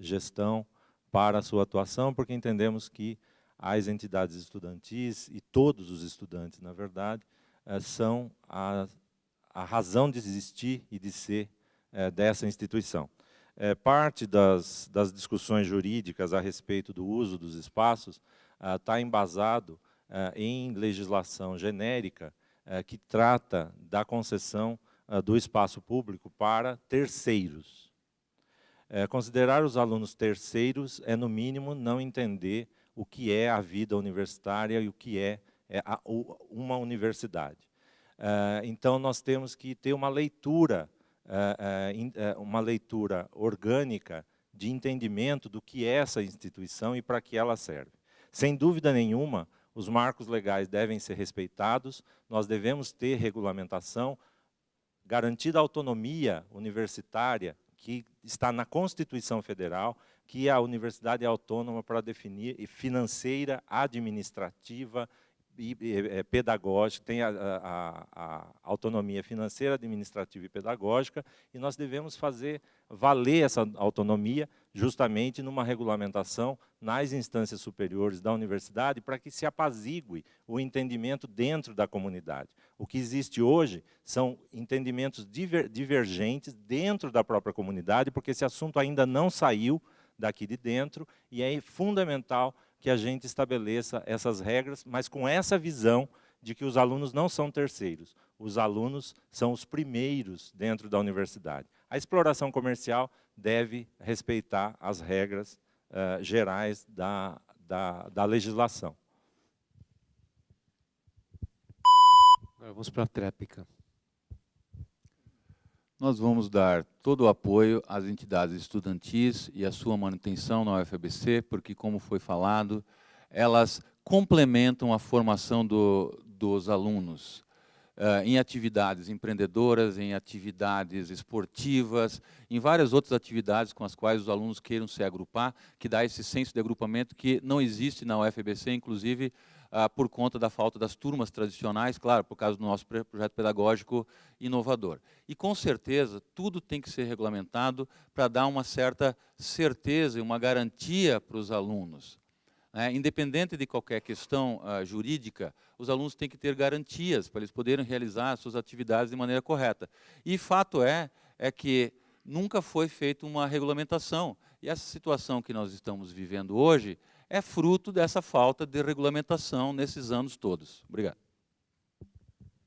gestão para a sua atuação, porque entendemos que as entidades estudantis e todos os estudantes, na verdade, são a razão de existir e de ser dessa instituição. Parte das discussões jurídicas a respeito do uso dos espaços está embasado em legislação genérica que trata da concessão do espaço público para terceiros. Considerar os alunos terceiros é, no mínimo, não entender o que é a vida universitária e o que é uma universidade. Então, nós temos que ter uma leitura orgânica de entendimento do que é essa instituição e para que ela serve. Sem dúvida nenhuma, os marcos legais devem ser respeitados, nós devemos ter regulamentação, garantida a autonomia universitária, que está na Constituição Federal, que a universidade é autônoma para definir financeira, administrativa e pedagógica, tem a autonomia financeira, administrativa e pedagógica, e nós devemos fazer valer essa autonomia justamente numa regulamentação nas instâncias superiores da universidade para que se apazigue o entendimento dentro da comunidade. O que existe hoje são entendimentos divergentes dentro da própria comunidade, porque esse assunto ainda não saiu daqui de dentro, e é fundamental que a gente estabeleça essas regras, mas com essa visão de que os alunos não são terceiros, os alunos são os primeiros dentro da universidade. A exploração comercial deve respeitar as regras gerais da legislação. Agora vamos para a tréplica. Nós vamos dar todo o apoio às entidades estudantis e à sua manutenção na UFABC, porque, como foi falado, elas complementam a formação dos alunos em atividades empreendedoras, em atividades esportivas, em várias outras atividades com as quais os alunos queiram se agrupar, que dá esse senso de agrupamento que não existe na UFABC, inclusive por conta da falta das turmas tradicionais, claro, por causa do nosso projeto pedagógico inovador. E, com certeza, tudo tem que ser regulamentado para dar uma certa certeza e uma garantia para os alunos. Independente de qualquer questão jurídica, os alunos têm que ter garantias para eles poderem realizar as suas atividades de maneira correta. E fato é que nunca foi feita uma regulamentação. E essa situação que nós estamos vivendo hoje é fruto dessa falta de regulamentação nesses anos todos. Obrigado.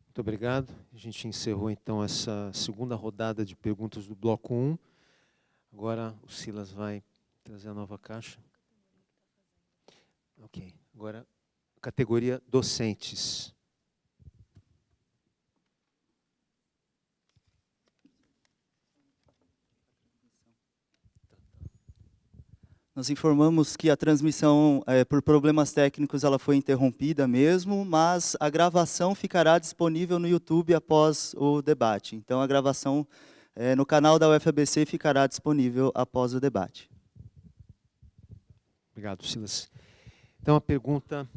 Muito obrigado. A gente encerrou, então, essa segunda rodada de perguntas do bloco 1. Agora o Silas vai trazer a nova caixa. Ok. Agora, categoria docentes. Nós informamos que a transmissão, por problemas técnicos, ela foi interrompida mesmo, mas a gravação ficará disponível no YouTube após o debate. Então, a gravação no canal da UFABC ficará disponível após o debate. Obrigado, Silas. Então, a pergunta,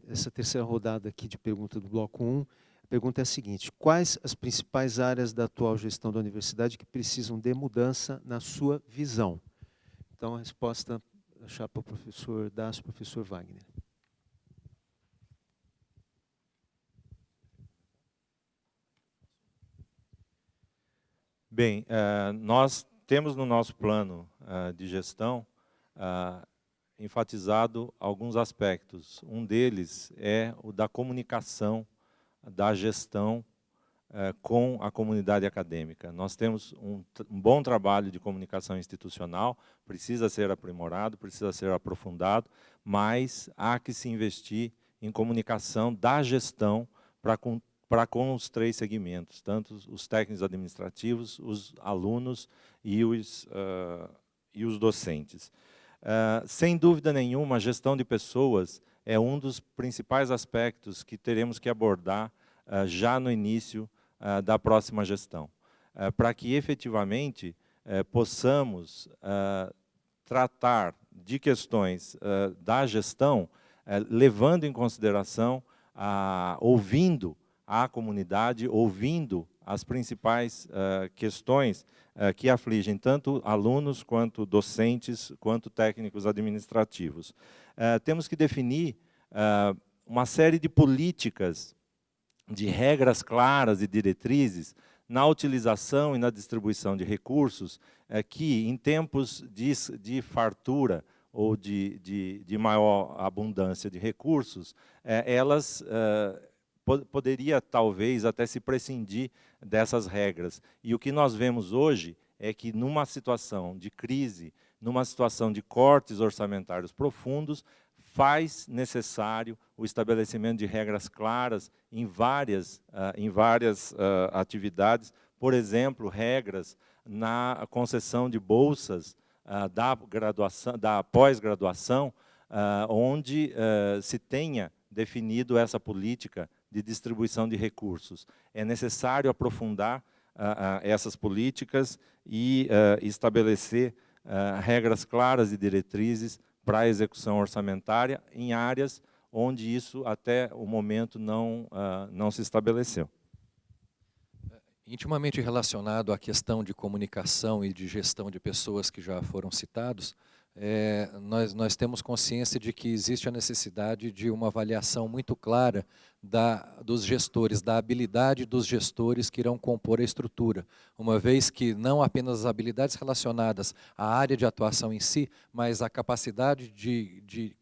essa terceira rodada aqui de pergunta do bloco 1, a pergunta é a seguinte: quais as principais áreas da atual gestão da universidade que precisam de mudança na sua visão? Então, a resposta da chapa professor Dácio, professor Wagner. Bem, nós temos no nosso plano de gestão enfatizado alguns aspectos. Um deles é o da comunicação, da gestão com a comunidade acadêmica. Nós temos um bom trabalho de comunicação institucional, precisa ser aprimorado, precisa ser aprofundado, mas há que se investir em comunicação da gestão para com os 3 segmentos, tanto os técnicos administrativos, os alunos e os docentes. Sem dúvida nenhuma, a gestão de pessoas é um dos principais aspectos que teremos que abordar já no início da próxima gestão, para que efetivamente possamos tratar de questões da gestão, levando em consideração, ouvindo a comunidade, ouvindo as principais questões que afligem tanto alunos, quanto docentes, quanto técnicos administrativos. Temos que definir uma série de políticas, de regras claras e diretrizes na utilização e na distribuição de recursos que, em tempos de fartura ou de maior abundância de recursos, elas poderia talvez até se prescindir dessas regras. E o que nós vemos hoje é que numa situação de crise, numa situação de cortes orçamentários profundos, faz necessário o estabelecimento de regras claras em várias atividades, por exemplo, regras na concessão de bolsas da pós-graduação, onde se tenha definido essa política de distribuição de recursos. É necessário aprofundar essas políticas e estabelecer regras claras e diretrizes para a execução orçamentária em áreas onde isso até o momento não se estabeleceu. Intimamente relacionado à questão de comunicação e de gestão de pessoas que já foram citados, nós temos consciência de que existe a necessidade de uma avaliação muito clara dos gestores, da habilidade dos gestores que irão compor a estrutura, uma vez que não apenas as habilidades relacionadas à área de atuação em si, mas a capacidade de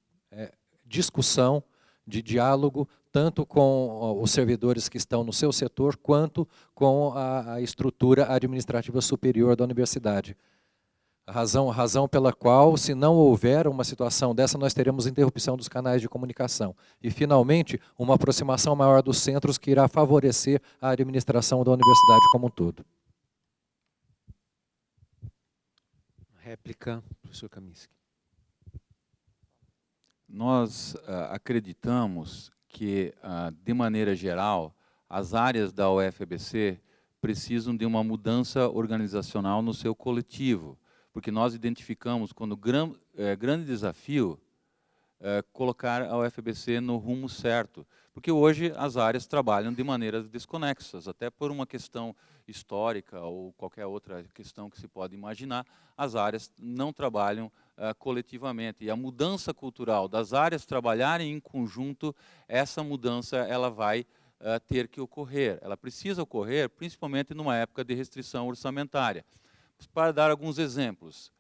discussão, de diálogo, tanto com os servidores que estão no seu setor, quanto com a estrutura administrativa superior da universidade. A razão pela qual, se não houver uma situação dessa, nós teremos interrupção dos canais de comunicação. E, finalmente, uma aproximação maior dos centros que irá favorecer a administração da universidade como um todo. Réplica, professor Kaminski. Nós acreditamos que, de maneira geral, as áreas da UFABC precisam de uma mudança organizacional no seu coletivo, porque nós identificamos como grande desafio colocar a UFABC no rumo certo, porque hoje as áreas trabalham de maneiras desconexas, até por uma questão histórica ou qualquer outra questão que se pode imaginar, as áreas não trabalham coletivamente. E a mudança cultural das áreas trabalharem em conjunto, essa mudança ela vai ter que ocorrer. Ela precisa ocorrer principalmente numa época de restrição orçamentária. Para dar alguns exemplos,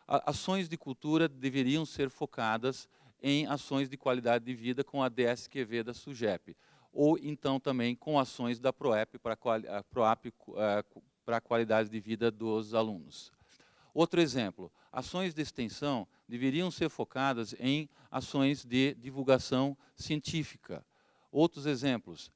ações de cultura deveriam ser focadas em ações de qualidade de vida com a DSQV da SUGEP, ou então também com ações da PROEP para a qualidade de vida dos alunos. Outro exemplo, ações de extensão deveriam ser focadas em ações de divulgação científica. Outros exemplos,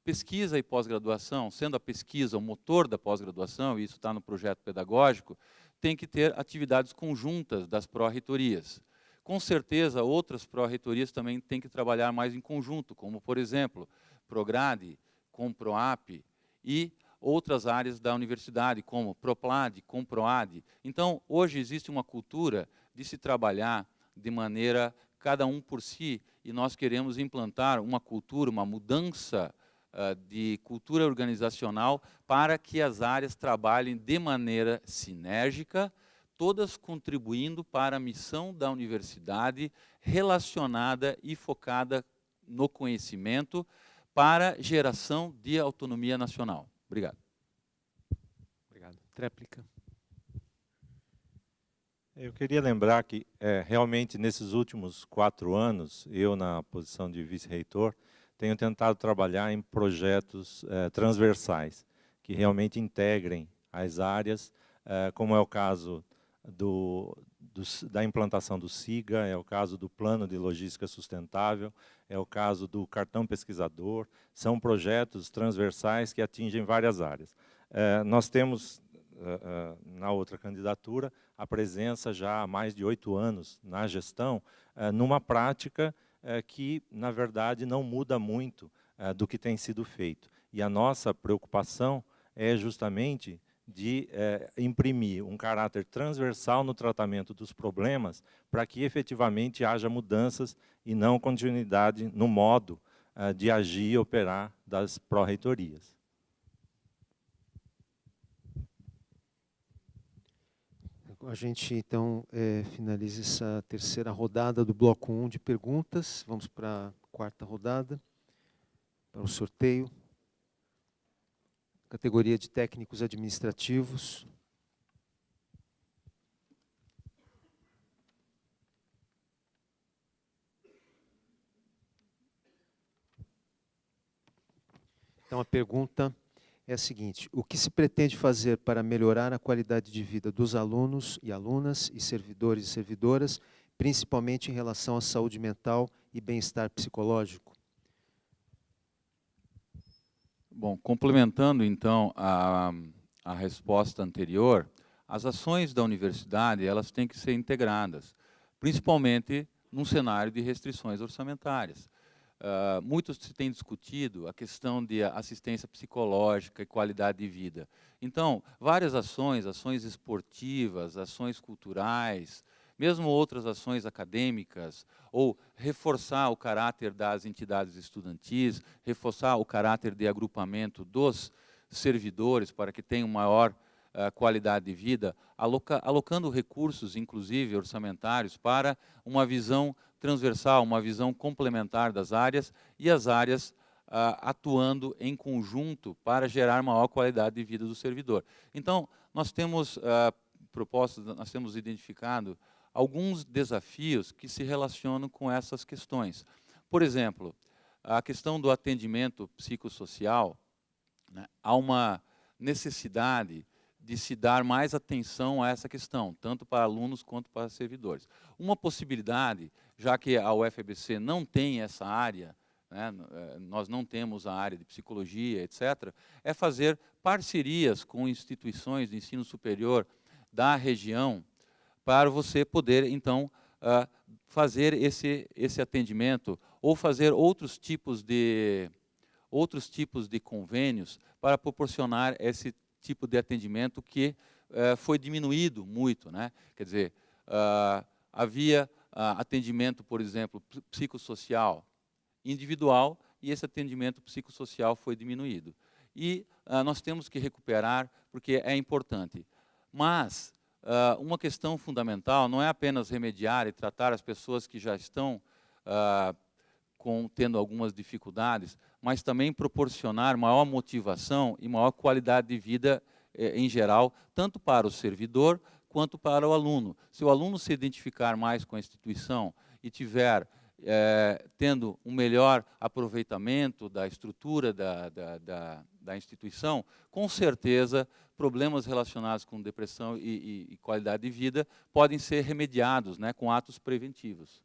pesquisa e pós-graduação, sendo a pesquisa o motor da pós-graduação, e isso está no projeto pedagógico, tem que ter atividades conjuntas das pró-reitorias. Com certeza, outras pró-reitorias também têm que trabalhar mais em conjunto, como, por exemplo, Prograde, Comproap e outras áreas da universidade, como Proplad, Comproad. Então, hoje existe uma cultura de se trabalhar de maneira, cada um por si, e nós queremos implantar uma cultura, uma mudança de cultura organizacional para que as áreas trabalhem de maneira sinérgica, todas contribuindo para a missão da universidade relacionada e focada no conhecimento para geração de autonomia nacional. Obrigado. Obrigado. Tréplica. Eu queria lembrar que, realmente, nesses últimos 4 anos, eu, na posição de vice-reitor, tenho tentado trabalhar em projetos transversais, que realmente integrem as áreas, como é o caso da implantação do SIGA, é o caso do Plano de Logística Sustentável, é o caso do Cartão Pesquisador. São projetos transversais que atingem várias áreas. Nós temos, na outra candidatura, a presença já há mais de 8 anos na gestão, numa prática que, na verdade, não muda muito do que tem sido feito. E a nossa preocupação é justamente de imprimir um caráter transversal no tratamento dos problemas para que efetivamente haja mudanças e não continuidade no modo de agir e operar das pró-reitorias. A gente, então, finaliza essa terceira rodada do bloco 1 de perguntas. Vamos para a quarta rodada, para o sorteio. Categoria de técnicos administrativos. Então, a pergunta é a seguinte: o que se pretende fazer para melhorar a qualidade de vida dos alunos e alunas e servidores e servidoras, principalmente em relação à saúde mental e bem-estar psicológico? Bom, complementando, então, a resposta anterior, as ações da universidade elas têm que ser integradas, principalmente num cenário de restrições orçamentárias. Muito se tem discutido a questão de assistência psicológica e qualidade de vida. Então, várias ações esportivas, ações culturais, mesmo outras ações acadêmicas, ou reforçar o caráter das entidades estudantis, reforçar o caráter de agrupamento dos servidores para que tenham maior qualidade de vida, alocando recursos, inclusive orçamentários, para uma visão transversal, uma visão complementar das áreas, e as áreas atuando em conjunto para gerar maior qualidade de vida do servidor. Então, nós temos propostas, nós temos identificado alguns desafios que se relacionam com essas questões. Por exemplo, a questão do atendimento psicossocial, né, há uma necessidade de se dar mais atenção a essa questão, tanto para alunos quanto para servidores. Uma possibilidade, já que a UFABC não tem essa área, né, nós não temos a área de psicologia, etc., é fazer parcerias com instituições de ensino superior da região, para você poder, então, fazer esse atendimento ou fazer outros tipos de convênios para proporcionar esse tipo de atendimento que foi diminuído muito, né? Quer dizer, havia atendimento, por exemplo, psicossocial individual, e esse atendimento psicossocial foi diminuído. E nós temos que recuperar, porque é importante. Mas uma questão fundamental não é apenas remediar e tratar as pessoas que já estão tendo algumas dificuldades, mas também proporcionar maior motivação e maior qualidade de vida em geral, tanto para o servidor quanto para o aluno. Se o aluno se identificar mais com a instituição e tiver tendo um melhor aproveitamento da estrutura da instituição, com certeza problemas relacionados com depressão e qualidade de vida podem ser remediados, né, com atos preventivos.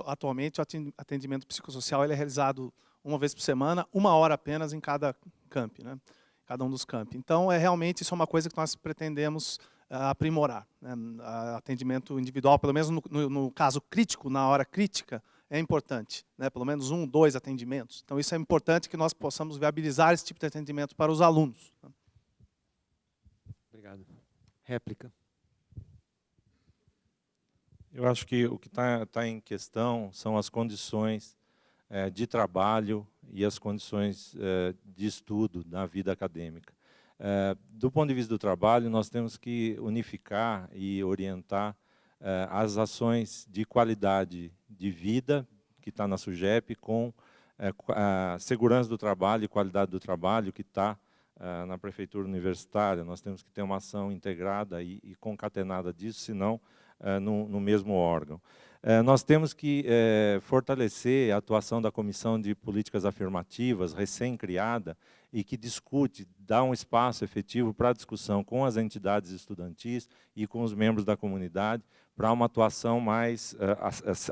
Atualmente, o atendimento psicossocial ele é realizado uma vez por semana, 1 hora apenas em cada camp, né? Cada um dos campi. Então, realmente, isso é uma coisa que nós pretendemos aprimorar, né? Atendimento individual, pelo menos no caso crítico, na hora crítica, é importante, né? Pelo menos 1, 2 atendimentos. Então, isso é importante que nós possamos viabilizar esse tipo de atendimento para os alunos. Obrigado. Réplica. Eu acho que o que está em questão são as condições de trabalho e as condições de estudo na vida acadêmica. Do ponto de vista do trabalho, nós temos que unificar e orientar as ações de qualidade de vida, que está na SUGEP, com a segurança do trabalho e qualidade do trabalho, que está na Prefeitura Universitária. Nós temos que ter uma ação integrada e concatenada disso, senão no mesmo órgão. Nós temos que fortalecer a atuação da Comissão de Políticas Afirmativas, recém-criada, e que discute, dá um espaço efetivo para a discussão com as entidades estudantis e com os membros da comunidade, para uma atuação mais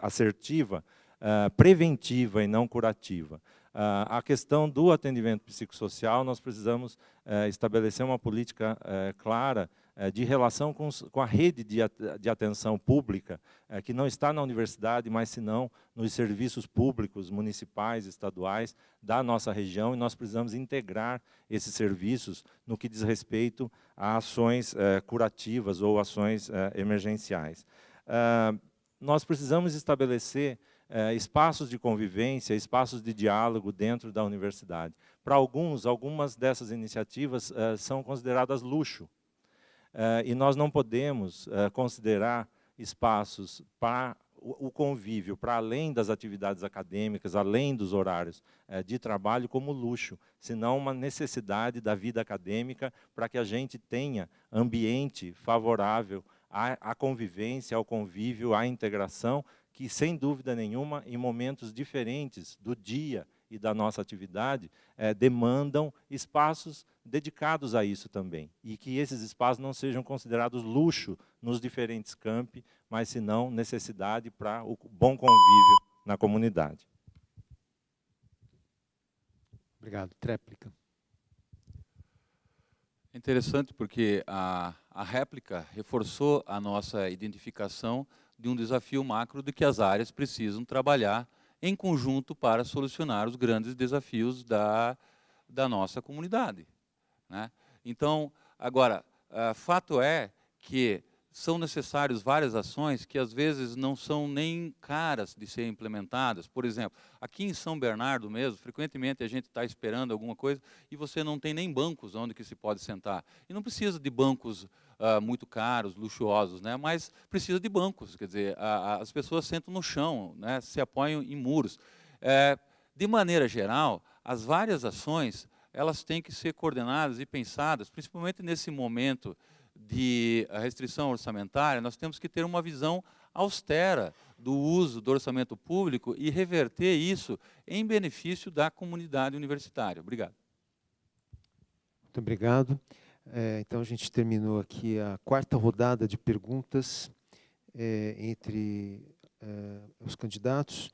assertiva, preventiva e não curativa. A questão do atendimento psicossocial, nós precisamos estabelecer uma política clara de relação com a rede de atenção pública, que não está na universidade, mas senão nos serviços públicos, municipais, estaduais, da nossa região, e nós precisamos integrar esses serviços no que diz respeito a ações curativas ou ações emergenciais. Nós precisamos estabelecer espaços de convivência, espaços de diálogo dentro da universidade. Para algumas dessas iniciativas são consideradas luxo. E nós não podemos considerar espaços para o convívio, para além das atividades acadêmicas, além dos horários de trabalho, como luxo, senão uma necessidade da vida acadêmica para que a gente tenha ambiente favorável à convivência, ao convívio, à integração, que, sem dúvida nenhuma, em momentos diferentes do dia e da nossa atividade, demandam espaços dedicados a isso também. E que esses espaços não sejam considerados luxo nos diferentes campi, mas, senão, necessidade para o bom convívio na comunidade. Obrigado. Tréplica. É interessante porque a réplica reforçou a nossa identificação de um desafio macro de que as áreas precisam trabalhar em conjunto para solucionar os grandes desafios da nossa comunidade, né? Então, agora, fato é que são necessárias várias ações que, às vezes, não são nem caras de serem implementadas. Por exemplo, aqui em São Bernardo mesmo, frequentemente a gente está esperando alguma coisa e você não tem nem bancos onde que se pode sentar. E não precisa de bancos muito caros, luxuosos, né? Mas precisa de bancos, quer dizer, as pessoas sentam no chão, né? Se apoiam em muros. De maneira geral, as várias ações, elas têm que ser coordenadas e pensadas, principalmente nesse momento de restrição orçamentária. Nós temos que ter uma visão austera do uso do orçamento público e reverter isso em benefício da comunidade universitária. Obrigado. Muito obrigado. Então, a gente terminou aqui a 4ª rodada de perguntas entre os candidatos.